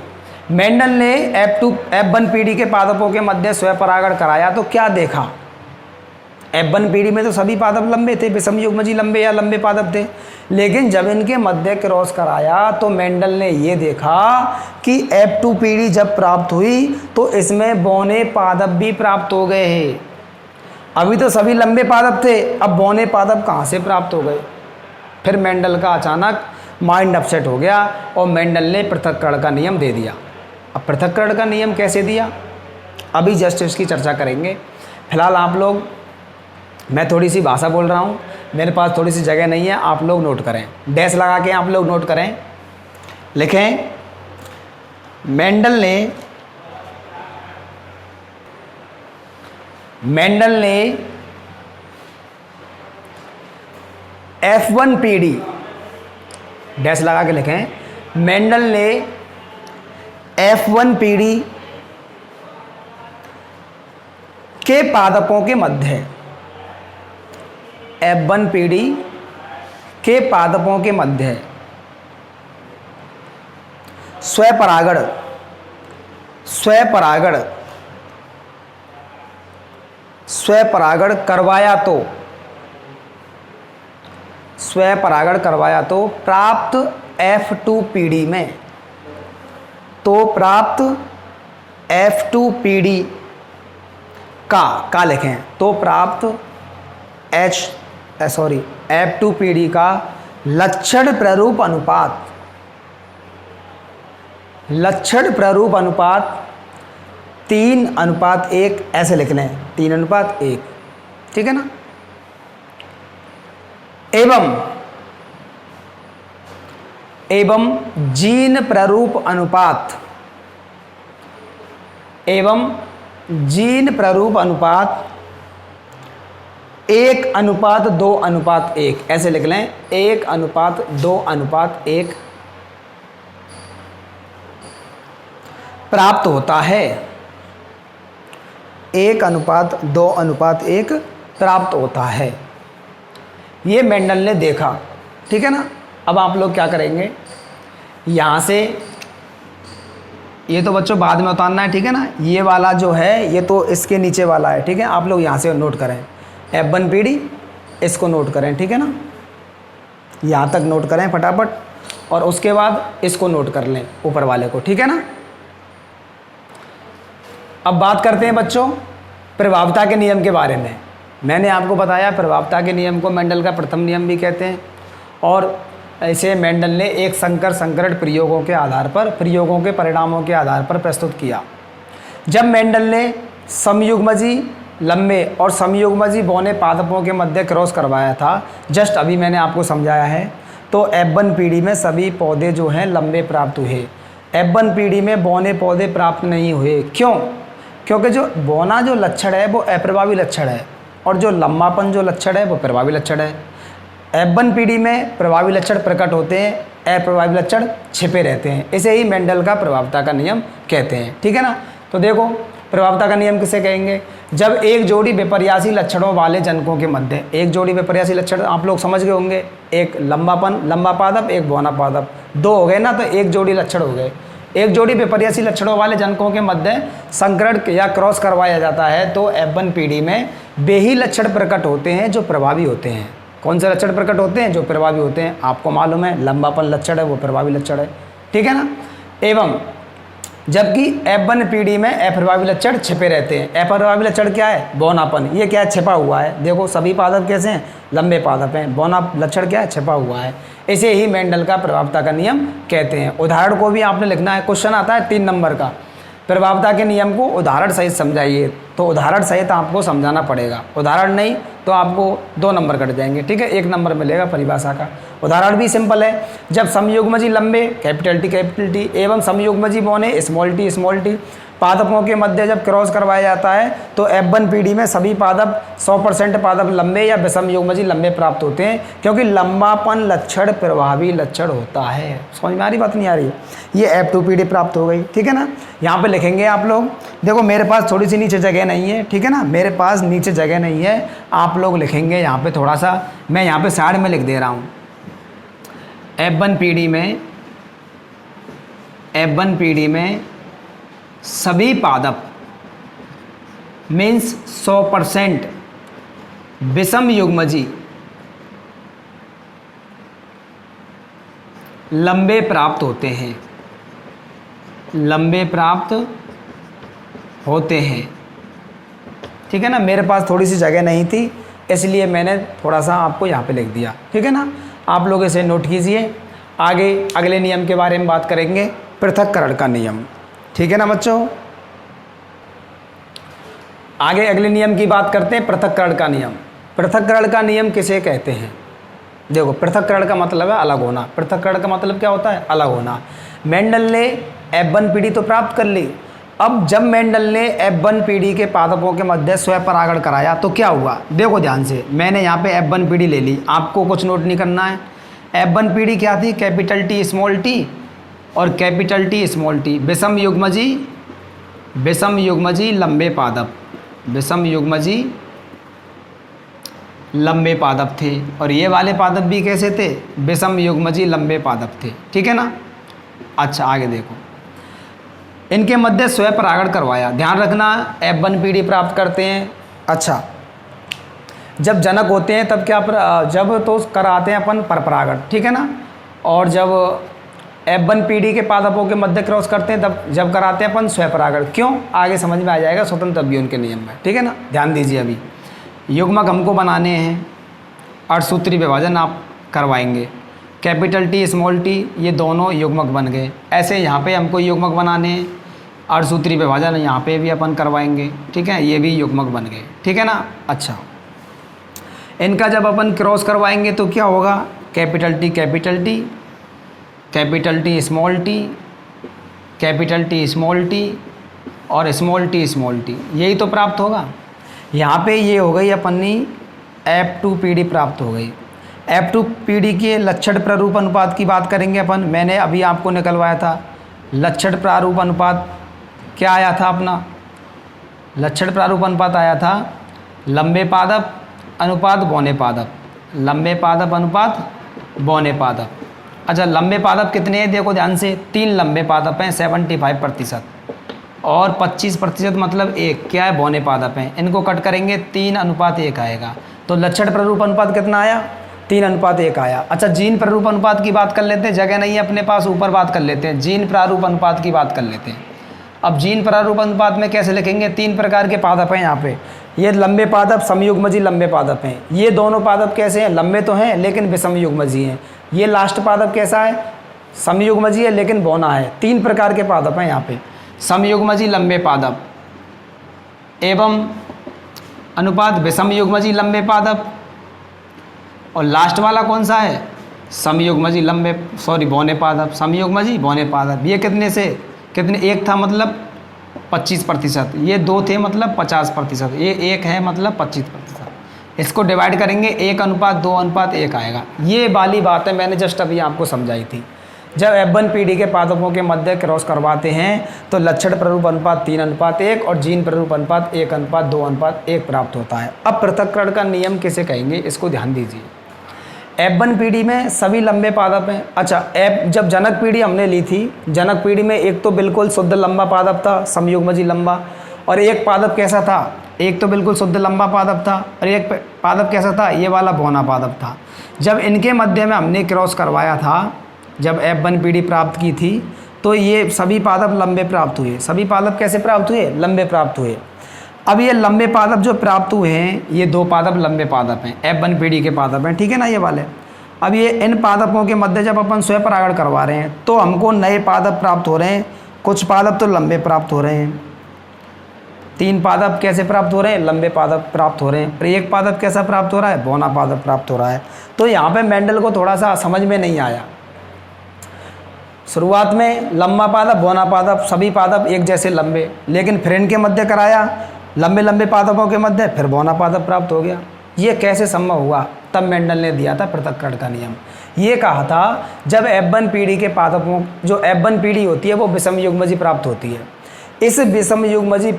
मेंडल ने F1PD के पादपों के मध्य स्वपरागण कराया तो क्या देखा, F1PD में तो सभी पादप लंबे थे, विषमयुग्मजी लंबे या लंबे पादप थे, लेकिन जब इनके मध्य क्रॉस कराया तो मेंडल ने ये देखा कि F2PD जब प्राप्त हुई तो इसमें बौने पादप भी प्राप्त हो गए हैं। अभी तो सभी लंबे पादप थे, अब बौने पादप कहाँ से प्राप्त हो गए। फिर मेंडल का अचानक माइंड अपसेट हो गया और मेंडल ने पृथक्करण का नियम दे दिया। अब पृथक्करण का नियम कैसे दिया, अभी जस्ट इसकी चर्चा करेंगे। फिलहाल आप लोग, मैं थोड़ी सी भाषा बोल रहा हूँ, मेरे पास थोड़ी सी जगह नहीं है, आप लोग नोट करें, डैश लगा के आप लोग नोट करें, लिखें। मेंडल ने F1PD, डैश लगा के लिखें, मेंडल ने F1PD के पादपों के मध्य, F1PD के पादपों के मध्य स्वपरागण करवाया तो प्राप्त F2PD में, तो प्राप्त F2PD का लिखें, तो प्राप्त F2PD का लक्षण प्ररूप अनुपात, लक्षण प्ररूप अनुपात 3:1 ऐसे लिख लें, 3:1, ठीक है ना। एवं जीन प्ररूप अनुपात, एवं जीन प्ररूप अनुपात 1:2:1 ऐसे लिख लें, 1:2:1 प्राप्त होता है, 1:2:1 प्राप्त होता है। ये मेंडल ने देखा, ठीक है ना। अब आप लोग क्या करेंगे, यहाँ से ये तो बच्चों बाद में उतारना है, ठीक है ना। ये वाला जो है ये तो इसके नीचे वाला है, ठीक है। आप लोग यहाँ से नोट करें, F1PD इसको नोट करें, ठीक है ना। यहाँ तक नोट करें फटाफट, और उसके बाद इसको नोट कर लें ऊपर वाले को, ठीक है ना। अब बात करते हैं बच्चों प्रभावता के नियम के बारे में। मैंने आपको बताया प्रभावता के नियम को मेंडल का प्रथम नियम भी कहते हैं, और इसे मेंडल ने एक संकरण प्रयोगों के आधार पर, प्रयोगों के परिणामों के आधार पर प्रस्तुत किया। जब मेंडल ने समयुग्मजी लंबे और समयुग्मजी बौने पादपों के मध्य क्रॉस करवाया था, जस्ट अभी मैंने आपको समझाया है, तो F1PD में सभी पौधे जो हैं लंबे प्राप्त हुए, F1PD में बौने पौधे प्राप्त नहीं हुए। क्यों? क्योंकि जो बौना जो लक्षण है वो अप्रभावी लक्षण है, और जो लंबापन जो लक्षण है वो प्रभावी लक्षण है। F1PD में प्रभावी लक्षण प्रकट होते हैं, अप्रभावी लक्षण छिपे रहते हैं। इसे ही मेंडल का प्रभावता का नियम कहते हैं, ठीक है ना। तो देखो प्रभावता का नियम किसे कहेंगे, जब एक जोड़ी विपर्यासी लक्षणों वाले जनकों के मध्य, एक जोड़ी विपर्यासी लक्षण आप लोग समझ गए होंगे, एक लंबा पादप, एक बौना पादप, दो हो गए ना, तो एक जोड़ी लक्षण हो गए। एक जोड़ी विपर्यासी लक्षणों वाले जनकों के मध्य संकरण या क्रॉस करवाया जाता है, तो F1PD में वे ही लक्षण प्रकट होते हैं जो प्रभावी होते हैं। कौन से लक्षण प्रकट होते हैं? जो प्रभावी होते हैं। आपको मालूम है लंबापन लक्षण है वो प्रभावी लक्षण है, ठीक है ना। एवं जबकि F1PD में अप्रभावी लक्षण छिपे रहते हैं। अप्रभावी लक्षण क्या है? बौनापन। ये क्या है? छिपा हुआ है। देखो सभी पादप कैसे हैं? लंबे पादप हैं। बौना लक्षण क्या है? छिपा हुआ है। इसे ही मेंडल का प्रभावता का नियम कहते हैं। उदाहरण को भी आपने लिखना है, क्वेश्चन आता है 3 नंबर का, प्रभावता के नियम को उदाहरण सहित समझाइए। तो उदाहरण सहित आपको समझाना पड़ेगा, उदाहरण नहीं तो आपको 2 नंबर कट जाएंगे, ठीक है। 1 नंबर मिलेगा परिभाषा का। उदाहरण भी सिंपल है, जब समयुग्मजी लंबे कैपिटल टी एवं समयुग्मजी बौने स्मॉल टी पादपों के मध्य जब क्रॉस करवाया जाता है, तो F1PD में सभी पादप 100% पादप लंबे या विषम युग्मजी लंबे प्राप्त होते हैं, क्योंकि लंबापन लक्षण प्रभावी लक्षण होता है। समझ में आ रही बात? नहीं आ रही? ये F2PD प्राप्त हो गई, ठीक है ना। यहाँ पे लिखेंगे आप लोग, देखो मेरे पास थोड़ी सी नीचे जगह नहीं है, ठीक है ना, मेरे पास नीचे जगह नहीं है। आप लोग लिखेंगे यहाँ पे थोड़ा सा, मैं यहाँ पे साइड में लिख दे रहा हूँ। F1PD में सभी पादप मीन्स 100% विषम युग्मजी लंबे प्राप्त होते हैं, लंबे प्राप्त होते हैं, ठीक है ना। मेरे पास थोड़ी सी जगह नहीं थी, इसलिए मैंने थोड़ा सा आपको यहाँ पे लिख दिया, ठीक है ना। आप लोग इसे नोट कीजिए। आगे अगले नियम के बारे में बात करेंगे, पृथक्करण का नियम, ठीक है ना बच्चों। आगे अगले नियम की बात करते हैं, पृथक्करण का नियम। पृथक्करण का नियम किसे कहते हैं? देखो पृथक्करण का मतलब है अलग होना। पृथक्करण का मतलब क्या होता है? अलग होना। मेंडल ने F1PD तो प्राप्त कर ली। अब जब मेंडल ने F1PD के पादपों के मध्य स्वपरागण कराया तो क्या हुआ? देखो ध्यान से, मैंने यहाँ पे F1PD ले ली, आपको कुछ नोट नहीं करना है। F1PD क्या थी? कैपिटल टी स्मॉल टी और कैपिटल टी स्मॉल टी विषम युग्मजी लंबे पादप, विषम युग्मजी लंबे पादप थे। और ये वाले पादप भी कैसे थे? विषम युग्मजी लंबे पादप थे, ठीक है ना। अच्छा आगे देखो, इनके मध्य स्वपरागण करवाया। ध्यान रखना F1PD प्राप्त करते हैं। अच्छा जब जनक होते हैं तब क्या जब तो कराते हैं अपन परपरागण, ठीक है ना। और जब F1PD के पादपों के मध्य क्रॉस करते हैं तब जब कराते हैं अपन स्वपरागण। क्यों? आगे समझ में आ जाएगा स्वतंत्र अभियोन के नियम में, ठीक है ना। ध्यान दीजिए, अभी युग्मक हमको बनाने हैं, 8 सूत्री विभाजन आप करवाएंगे। कैपिटल टी स्मॉल टी, ये दोनों युग्मक बन गए। ऐसे यहाँ पे हमको युग्मक बनाने हैं, अर्धसूत्री विभाजन यहाँ पे भी अपन करवाएंगे, ठीक है, ये भी युग्मक बन गए, ठीक है ना। अच्छा, इनका जब अपन क्रॉस करवाएंगे तो क्या होगा, capital T capital T, capital T small T, capital T small T और स्मॉल टी, यही तो प्राप्त होगा। यहाँ पे ये हो गई अपनी F2PD प्राप्त हो गई। F2PD के लक्षण प्रारूप अनुपात की बात करेंगे अपन। मैंने अभी आपको निकलवाया था लक्षण प्रारूप अनुपात, क्या आया था अपना, लक्षण प्रारूप अनुपात आया था लंबे पादप अनुपात बौने पादप, लंबे पादप अनुपात बौने पादप। अच्छा, लंबे पादप कितने हैं, देखो ध्यान से, 3 लंबे पादप हैं 75% और 25% मतलब 1 क्या है, बौने पादप हैं। इनको कट करेंगे 3:1 आएगा। तो लक्षण प्रारूप अनुपात कितना आया, 3:1 आया। अच्छा, जीन प्रारूप अनुपात की बात कर लेते हैं, जगह नहीं है अपने पास, ऊपर बात कर लेते हैं, जीन प्रारूप अनुपात की बात कर लेते हैं। अब जीन प्रारूप अनुपात में कैसे लिखेंगे, 3 प्रकार के पादप हैं यहाँ पे। ये लंबे पादप समयुग्मजी लंबे पादप हैं। ये दोनों पादप कैसे हैं, लंबे तो हैं लेकिन विषमयुग्मजी हैं। ये लास्ट पादप कैसा है, समयुग्मजी है लेकिन बौना है। 3 प्रकार के पादप हैं यहाँ पे, समयुग्मजी लंबे पादप एवं अनुपात विषमयुग्मजी लंबे पादप, और लास्ट वाला कौन सा है, समयुग्मजी बौने पादप, समयुग्मजी बौने पादप। ये कितने से कितने, 1 था मतलब 25%, ये 2 थे मतलब 50%, ये 1 है मतलब 25%। इसको डिवाइड करेंगे 1:2:1 आएगा। ये वाली बात है मैंने जस्ट अभी आपको समझाई थी। जब F1PD के पादपों के मध्य क्रॉस करवाते हैं तो लक्षण प्रारूप अनुपात 3:1 और जीन प्रारूप अनुपात 1:2:1 प्राप्त होता है। अब पृथक्करण का नियम किसे कहेंगे, इसको ध्यान दीजिए। F1PD में सभी लंबे पादप हैं। अच्छा, जब जनक पीढ़ी हमने ली थी, जनक पीढ़ी में एक तो बिल्कुल शुद्ध लंबा पादप था समयुग्मजी लंबा, और एक पादप कैसा था, एक तो बिल्कुल शुद्ध लंबा पादप था और एक पादप कैसा था, ये वाला बौना पादप था। जब इनके मध्य में हमने क्रॉस करवाया था, जब F1PD प्राप्त की थी, तो ये सभी पादप लंबे प्राप्त हुए। सभी पादप कैसे प्राप्त हुए, लंबे प्राप्त हुए। अब ये लंबे पादप जो प्राप्त हुए हैं, ये 2 पादप लंबे पादप हैं, F1PD के पादप हैं, ठीक है ना, ये वाले। अब ये इन पादपों के मध्य जब अपन स्वपरागण करवा रहे हैं तो हमको नए पादप प्राप्त हो रहे हैं। कुछ पादप तो लंबे प्राप्त हो रहे हैं, 3 पादप कैसे प्राप्त हो रहे हैं, लंबे पादप प्राप्त हो रहे हैं, पर एक पादप कैसा प्राप्त हो रहा है, बौना पादप प्राप्त हो रहा है। तो यहाँ पे मेंडल को थोड़ा सा समझ में नहीं आया। शुरुआत में लंबा पादप बौना पादप सभी पादप एक जैसे लंबे, लेकिन फिर इनके मध्य कराया लंबे पादपों के मध्य, फिर बौना पादप प्राप्त हो गया। ये कैसे संभव हुआ, तब मेंडल ने दिया था पृथक्करण का नियम। ये कहा था जब F1PD के पादपों, जो F1PD होती है वो विषमयुग्मजी प्राप्त होती है। इस विषमयुग्मजी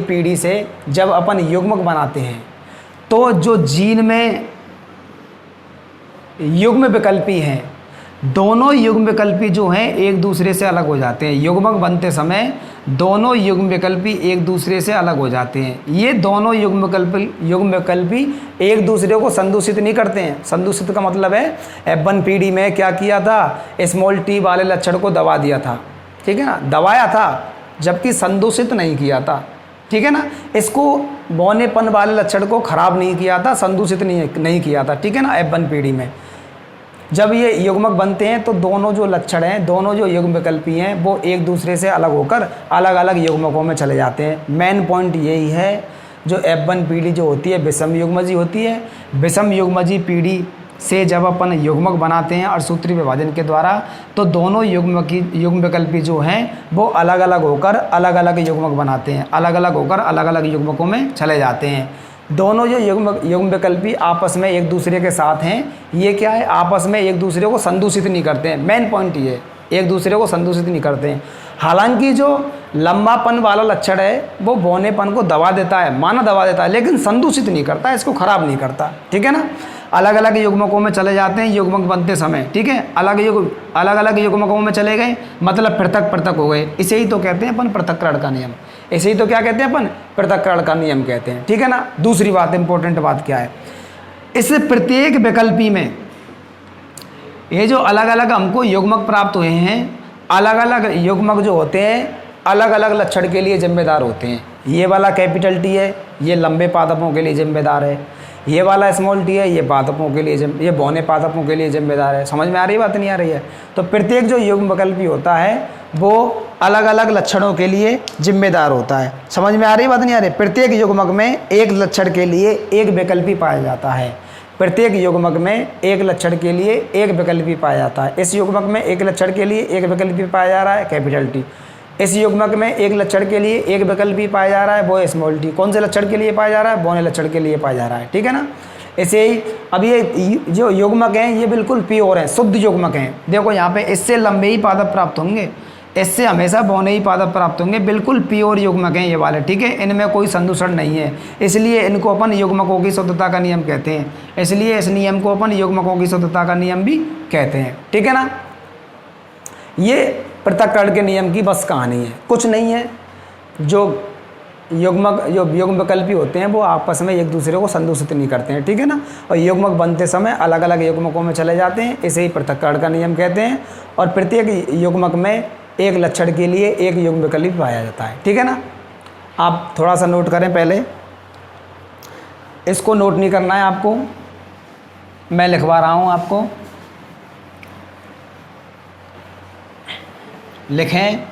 पीढ़ी से जब अपन युग्मक बनाते हैं तो जो जीन में युग्म विकल्पी हैं, दोनों युग्म विकल्पी जो हैं एक दूसरे से अलग हो जाते हैं। युग्मक बनते समय दोनों युग्म विकल्पी एक दूसरे से अलग हो जाते हैं। ये दोनों युग्म विकल्पी एक दूसरे को संदूषित नहीं करते हैं। संदूषित का मतलब है F1PD में क्या किया था, स्मॉल टी वाले लक्षण को दबा दिया था, ठीक है ना, दबाया था, जबकि संदूषित नहीं किया था, ठीक है ना। इसको बौनेपन वाले लक्षण को खराब नहीं किया था, संदूषित नहीं किया था, ठीक है ना। F1PD में जब ये युग्मक बनते हैं तो दोनों जो लक्षण हैं, दोनों जो युग्म विकल्पी हैं, वो एक दूसरे से अलग होकर अलग अलग युग्मकों में चले जाते हैं। मेन पॉइंट यही है, जो F1PD जो होती है विषम युग्मजी होती है। विषम युग्मजी पीढ़ी से जब अपन युग्मक बनाते हैं अर्धसूत्री विभाजन के द्वारा, तो दोनों युग्म विकल्पी जो हैं वो अलग अलग होकर अलग अलग युग्मक बनाते हैं, अलग अलग होकर अलग अलग युग्मकों में चले जाते हैं। दोनों जो युग्म विकल्पी आपस में एक दूसरे के साथ हैं, ये क्या है, आपस में एक दूसरे को संदूषित नहीं करते हैं। मेन पॉइंट ये, एक दूसरे को संदूषित नहीं करते हैं। हालांकि जो लंबापन वाला लक्षण है वो बौनेपन को दबा देता है, माना दबा देता है, लेकिन संदूषित नहीं करता, इसको खराब नहीं करता, ठीक है ना। अलग अलग युग्मकों में चले जाते हैं युग्मक बनते समय, ठीक है। अलग अलग युग्मकों में चले गए मतलब पृथक हो गए। इसे ही तो कहते हैं अपन पृथक्करण का नियम। इसे ही तो क्या कहते हैं अपन, पृथक्करण का नियम कहते हैं, ठीक है ना। दूसरी बात, इंपॉर्टेंट बात क्या है, इस प्रत्येक विकल्पी में ये जो अलग अलग हमको युग्मक प्राप्त हुए हैं, अलग अलग युग्मक जो होते हैं अलग अलग लक्षण के लिए जिम्मेदार होते हैं। ये वाला कैपिटल टी है, ये लंबे पादपों के लिए जिम्मेदार है। ये वाला स्मॉल टी है, ये पादपों के लिए ये बौने पादपों के लिए जिम्मेदार है। समझ में आ रही है बात, नहीं आ रही है? तो प्रत्येक जो युग्म विकल्पी होता है वो अलग अलग लक्षणों के लिए जिम्मेदार होता है। समझ में आ रही है बात, नहीं आ रही? प्रत्येक युग्मक में एक लक्षण के लिए एक विकल्पी पाया जाता है। प्रत्येक युग्मक में एक लक्षण के लिए एक विकल्पी पाया जाता है। इस युग्मक में एक लक्षण के लिए एक विकल्पी पाया जा रहा है, कैपिटल टी। इस युग्मक में एक लक्षण के लिए एक विकल्पी पाया जा रहा है, वो स्मॉल टी। कौन से लक्षण के लिए पाया जा रहा है? बौने लक्षण के लिए पाया जा रहा है। ठीक है ना? ऐसे ही अब ये जो युग्मक हैं ये बिल्कुल प्योर हैं, शुद्ध युग्मक हैं। देखो यहाँ पे इससे लंबे ही पादप प्राप्त होंगे, इससे हमेशा बौने ही पादप प्राप्त होंगे। बिल्कुल प्योर युग्मक हैं ये वाले। ठीक है, इनमें कोई संदूषण नहीं है, इसलिए इनको अपन युग्मकों की शुद्धता का नियम कहते हैं। इसलिए इस नियम को अपन युग्मकों की शुद्धता का नियम भी कहते हैं। ठीक है ना? ये पृथक्करण के नियम की बस कहानी है, कुछ नहीं है। जो युग्म विकल्पी होते हैं वो आपस में एक दूसरे को संदूषित नहीं करते हैं। ठीक है ना? और युग्मक बनते समय अलग अलग युग्मकों में चले जाते हैं, इसे ही पृथक्करण का नियम कहते हैं। और प्रत्येक युग्मक में एक लक्षण के लिए एक युग्म विकल्पी पाया जाता है। ठीक है ना? आप थोड़ा सा नोट करें, पहले इसको नोट नहीं करना है आपको, मैं लिखवा रहा हूँ आपको। लिखें,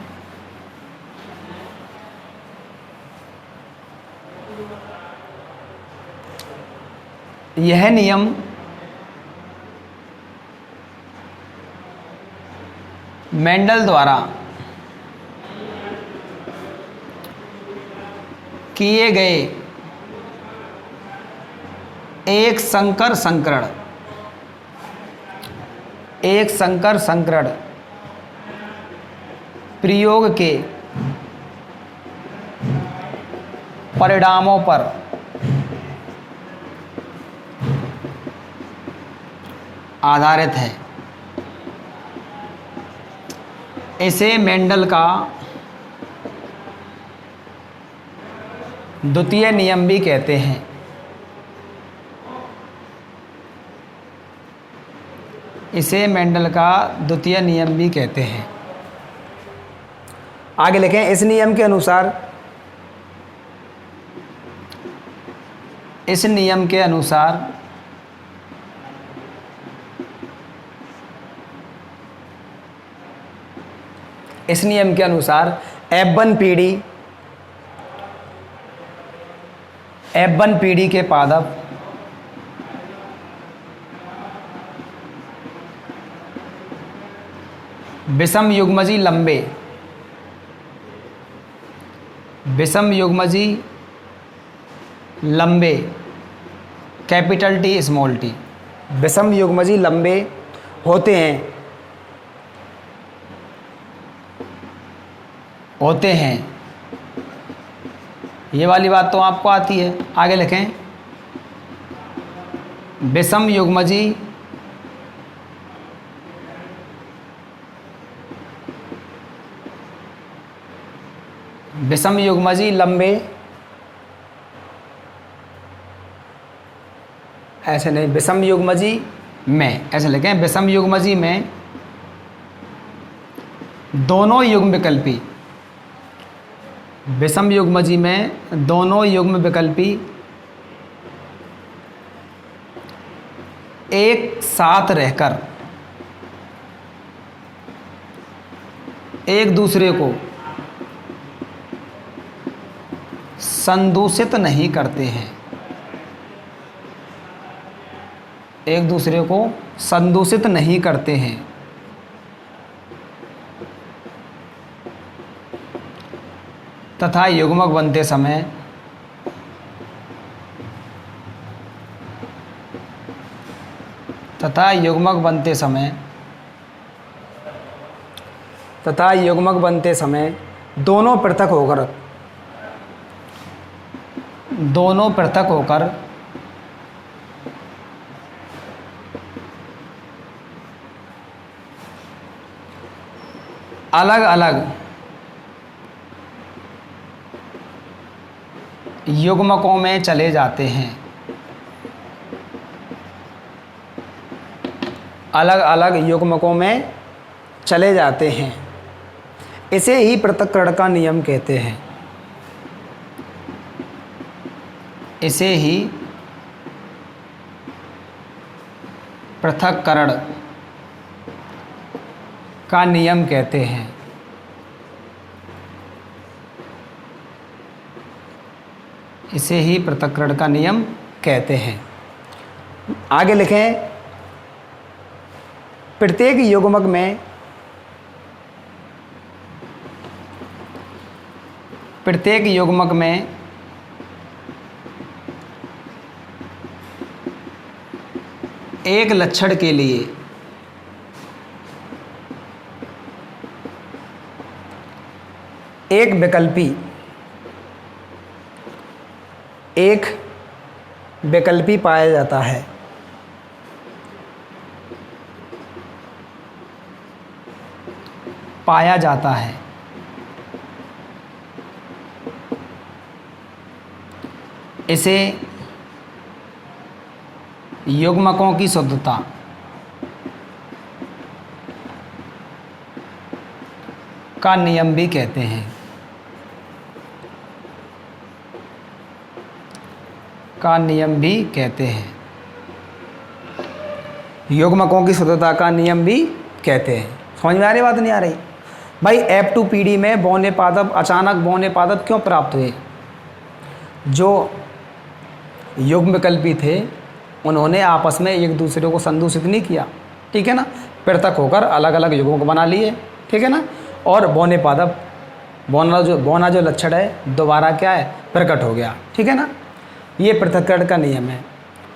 यह नियम मेंडल द्वारा किए गए एक संकर संकरण प्रयोग के परिणामों पर आधारित है। इसे मेंडल का द्वितीय नियम भी कहते हैं। इसे मेंडल का द्वितीय नियम भी कहते हैं। आगे लिखें, इस नियम के अनुसार इस नियम के अनुसार F1 पीढ़ी के पादप विषम युग्मजी लंबे कैपिटल टी स्मॉल टी, विषम युग्मजी लंबे होते हैं। ये वाली बात तो आपको आती है। आगे लिखें, विषम युग्मजी लंबे, ऐसे नहीं, विषम युग्मजी में, ऐसे लिखें, विषम युग्मजी में दोनों युग्म विकल्पी, विषम युग्मजी में दोनों युग्म विकल्पी एक साथ रहकर एक दूसरे को संदूषित नहीं करते हैं। एक दूसरे को संदूषित नहीं करते हैं। तथा युग्मक बनते समय दोनों पृथक होकर अलग अलग युग्मकों में चले जाते हैं। अलग अलग युग्मकों में चले जाते हैं। इसे ही पृथक्करण का नियम कहते हैं। इसे ही पृथक्करण का नियम कहते हैं। इसे ही पृथक्करण का नियम कहते हैं। आगे लिखें, प्रत्येक युग्मक में एक लक्षण के लिए एक विकल्पी पाया जाता है। इसे युग्मकों की शुद्धता का नियम भी कहते हैं। युग्मकों की शुद्धता का नियम भी कहते हैं। समझ में आ रही बात, नहीं आ रही भाई? F2PD में बौने पादप, अचानक बौने पादप क्यों प्राप्त हुए? जो युग्म विकल्पी थे उन्होंने आपस में एक दूसरे को संदूषित नहीं किया, ठीक है ना, पृथक होकर अलग अलग युग्मक बना लिए, ठीक है ना, और बौने पादप, बौना जो लक्षण है दोबारा क्या है, प्रकट हो गया, ठीक है ना। ये पृथक्करण का नियम है।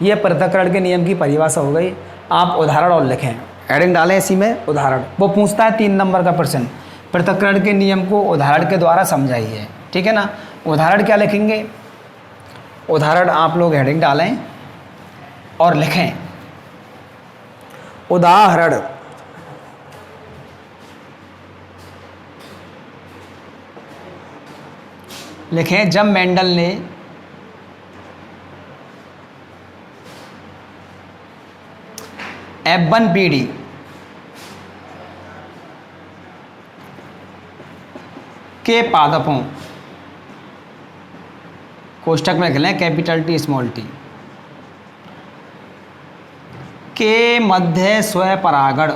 ये पृथक्करण के नियम की परिभाषा हो गई। आप उदाहरण और लिखें, हेडिंग डालें इसी में उदाहरण। वो पूछता है 3 नंबर का प्रश्न, पृथक्करण के नियम को उदाहरण के द्वारा समझाइए, ठीक है ना। उदाहरण क्या लिखेंगे? उदाहरण आप लोग हेडिंग डालें और लिखें, उदाहरण। लिखें, जब मेंडल ने F1PD के पादपों, कोष्ठक में लिख लें कैपिटल T स्मॉल t, के मध्य स्वपरागण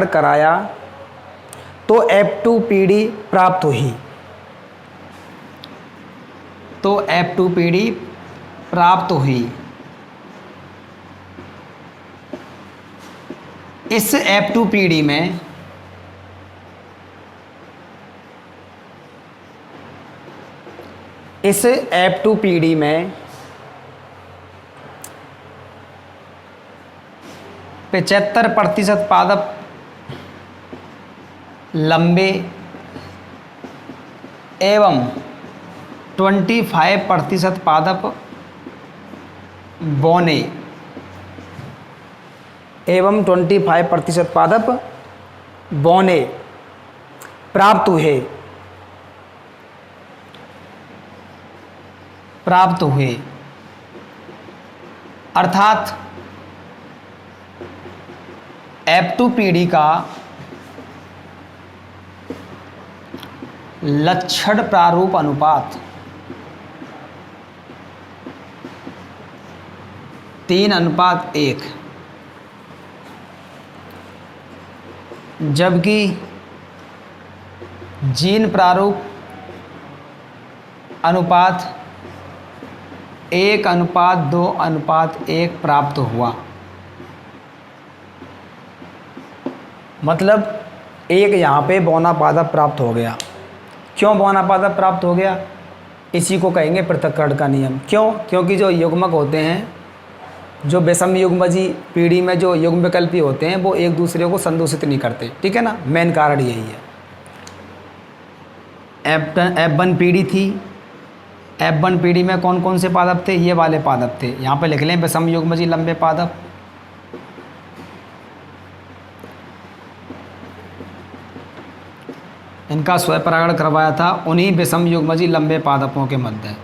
कराया तो F2PD प्राप्त हुई। इस F2PD में इस F2PD में 75% पादप लंबे एवं 25% पादप बौने एवं 25% पादप बौने प्राप्त हुए। अर्थात F2PD का लक्षण प्रारूप अनुपात 3:1, जबकि जीन प्रारूप अनुपात 1:2:1 प्राप्त हुआ। मतलब एक यहाँ पे बौना पादप प्राप्त हो गया। क्यों बौना पादप प्राप्त हो गया? इसी को कहेंगे पृथक्करण का नियम। क्यों? क्योंकि जो युग्मक होते हैं, जो विषम युग्मजी पीढ़ी में जो युग्म विकल्पी होते हैं, वो एक दूसरे को संदूषित नहीं करते, ठीक है ना। मेन कारण यही है। F1 पीढ़ी थी, F1 पीढ़ी में कौन कौन से पादप थे? ये वाले पादप थे। यहाँ पे लिख लें विषम युग्मजी लंबे पादप। इनका स्वपरागण करवाया था उन्हीं विषम युग्मजी लंबे पादपों के मध्य।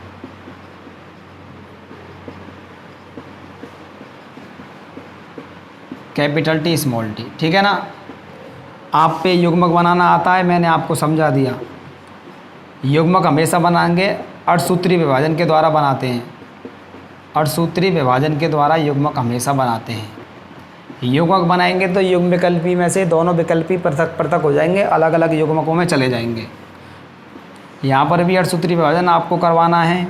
कैपिटल टी स्मॉल टी, ठीक है ना। आप पे युग्मक बनाना आता है, मैंने आपको समझा दिया। युग्मक हमेशा बनाएंगे अष्टसूत्री विभाजन के द्वारा बनाते हैं, अष्टसूत्री विभाजन के द्वारा युग्मक हमेशा बनाते हैं। युग्मक बनाएंगे तो युग्म विकल्पी में से दोनों विकल्पी पृथक पृथक हो जाएंगे, अलग अलग युग्मकों में चले जाएंगे। यहाँ पर भी अष्टसूत्री विभाजन आपको करवाना है,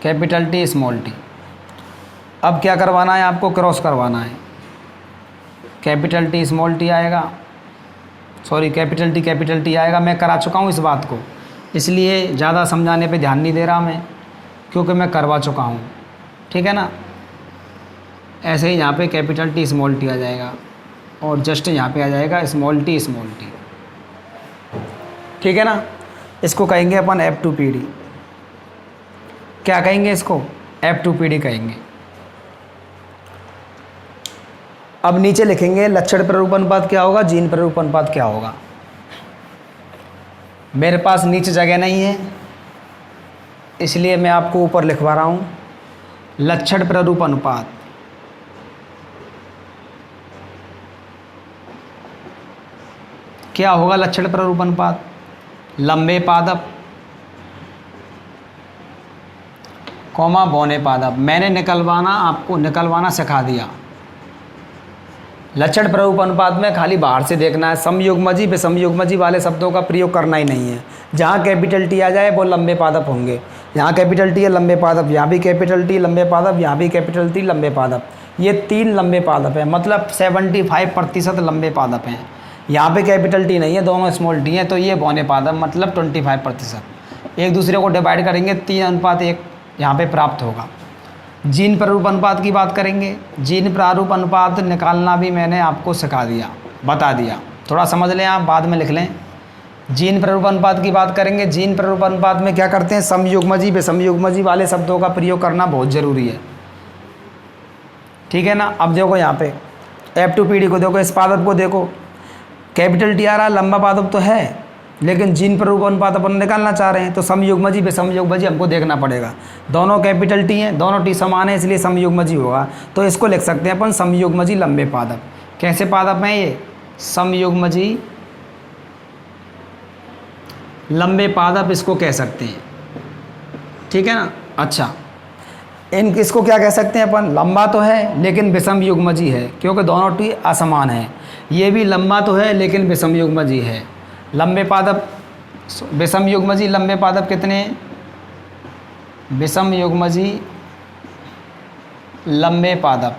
कैपिटल टी स्मॉल टी। अब क्या करवाना है आपको, क्रॉस करवाना है। कैपिटल टी स्मॉल टी आएगा, सॉरी कैपिटल टी आएगा। मैं करा चुका हूँ इस बात को, इसलिए ज़्यादा समझाने पे ध्यान नहीं दे रहा मैं, क्योंकि मैं करवा चुका हूँ, ठीक है ना। ऐसे ही यहाँ पे कैपिटल टी स्मॉल टी आ जाएगा और जस्ट यहाँ पे आ जाएगा स्मॉल टी, ठीक है ना। इसको कहेंगे अपन F2PD। क्या कहेंगे इसको, F2PD कहेंगे। अब नीचे लिखेंगे लक्षण प्रारूप अनुपात क्या होगा, जीन प्रारूप अनुपात क्या होगा। मेरे पास नीचे जगह नहीं है, इसलिए मैं आपको ऊपर लिखवा रहा हूँ। लक्षण प्रारूप अनुपात क्या होगा, लक्षण प्रारूप अनुपात लंबे पादप कौमा बौने पादप। मैंने आपको निकलवाना सिखा दिया। लक्षण प्रारूप अनुपात में खाली बाहर से देखना है, समयुग्मजी विषमयुग्मजी वाले शब्दों का प्रयोग करना ही नहीं है। जहाँ कैपिटल टी आ जाए वो लंबे पादप होंगे। यहाँ कैपिटल टी है लंबे पादप, यहाँ भी कैपिटल टी लंबे पादप, यहाँ भी कैपिटल टी लंबे पादप। ये 3 लंबे पादप हैं, मतलब 75% लंबे पादप हैं। यहाँ पे कैपिटल टी नहीं है, दोनों स्मॉल टी हैं, तो ये बौने पादप मतलब 25%। एक दूसरे को डिवाइड करेंगे 3:1 यहाँ पे प्राप्त होगा। जीन प्रारूप अनुपात की बात करेंगे। जीन प्रारूप अनुपात निकालना भी मैंने आपको सिखा दिया, बता दिया। थोड़ा समझ लें आप, बाद में लिख लें। जीन प्रारूप अनुपात की बात करेंगे। जीन प्रारूप अनुपात में क्या करते हैं, समयुग्मजी विषमयुग्मजी वाले शब्दों का प्रयोग करना बहुत ज़रूरी है, ठीक है ना। अब देखो यहाँ पे F2PD को देखो, इस पादप को देखो, कैपिटल टी आ रहा है, लंबा पादप तो है, लेकिन जीन प्रारूप अनुपात अपन निकालना चाह रहे हैं, तो समयुग्मजी विषमयुग्मजी हमको देखना पड़ेगा। दोनों कैपिटल टी हैं, दोनों टी समान है, इसलिए समयुग्मजी होगा। तो इसको लिख सकते हैं अपन समयुग्मजी लंबे पादप। कैसे पादप हैं ये, समयुग्मजी लंबे पादप इसको कह सकते हैं, ठीक है ना। अच्छा, इसको क्या कह सकते हैं अपन, लंबा तो है लेकिन विषमयुग्मजी है, क्योंकि दोनों टी असमान है। ये भी लंबा तो है लेकिन विषमयुग्मजी है। लंबे पादप विषमयुग्मजी लंबे पादप कितने हैं, विषमयुग्मजी लंबे पादप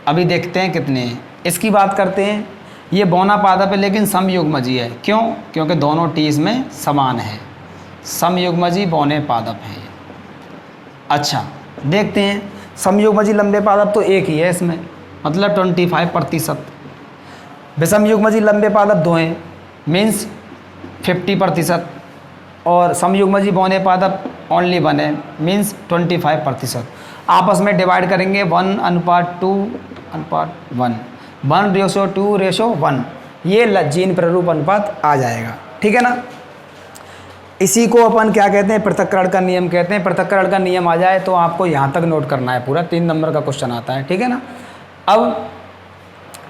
अभी देखते हैं कितने हैं। इसकी बात करते हैं, ये बौना पादप है लेकिन समयुग्मजी है। क्यों, क्योंकि दोनों टी इसमें समान है, समयुग्मजी बौने पादप है। अच्छा, देखते हैं, समयुग्मजी लंबे पादप तो एक ही है इसमें, मतलब 25%। विषमयुग्मजी लंबे पादप 2 हैं, मीन्स 50%। और समयुग्मजी बौने पादप ओनली 1 है, मीन्स 25%। आपस में डिवाइड करेंगे 1:2:1, 1:2:1, ये जीन प्रारूप अनुपात आ जाएगा, ठीक है ना। इसी को अपन क्या कहते हैं, पृथक्करण का नियम कहते हैं। पृथक्करण का नियम आ जाए तो आपको यहाँ तक नोट करना है, पूरा 3 नंबर का क्वेश्चन आता है, ठीक है ना। अब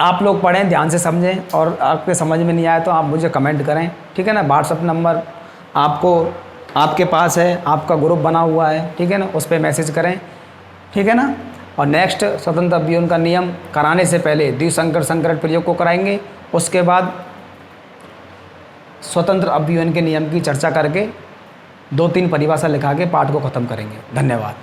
आप लोग पढ़ें, ध्यान से समझें, और आपके समझ में नहीं आए तो आप मुझे कमेंट करें, ठीक है ना। व्हाट्सअप नंबर आपके पास है, आपका ग्रुप बना हुआ है, ठीक है ना, उस पर मैसेज करें, ठीक है ना। और नेक्स्ट स्वतंत्र अभियोजन का नियम कराने से पहले द्विसंकर संकरण प्रयोग को कराएंगे, उसके बाद स्वतंत्र अभियोजन के नियम की चर्चा करके 2-3 परिभाषा लिखा के पाठ को ख़त्म करेंगे। धन्यवाद।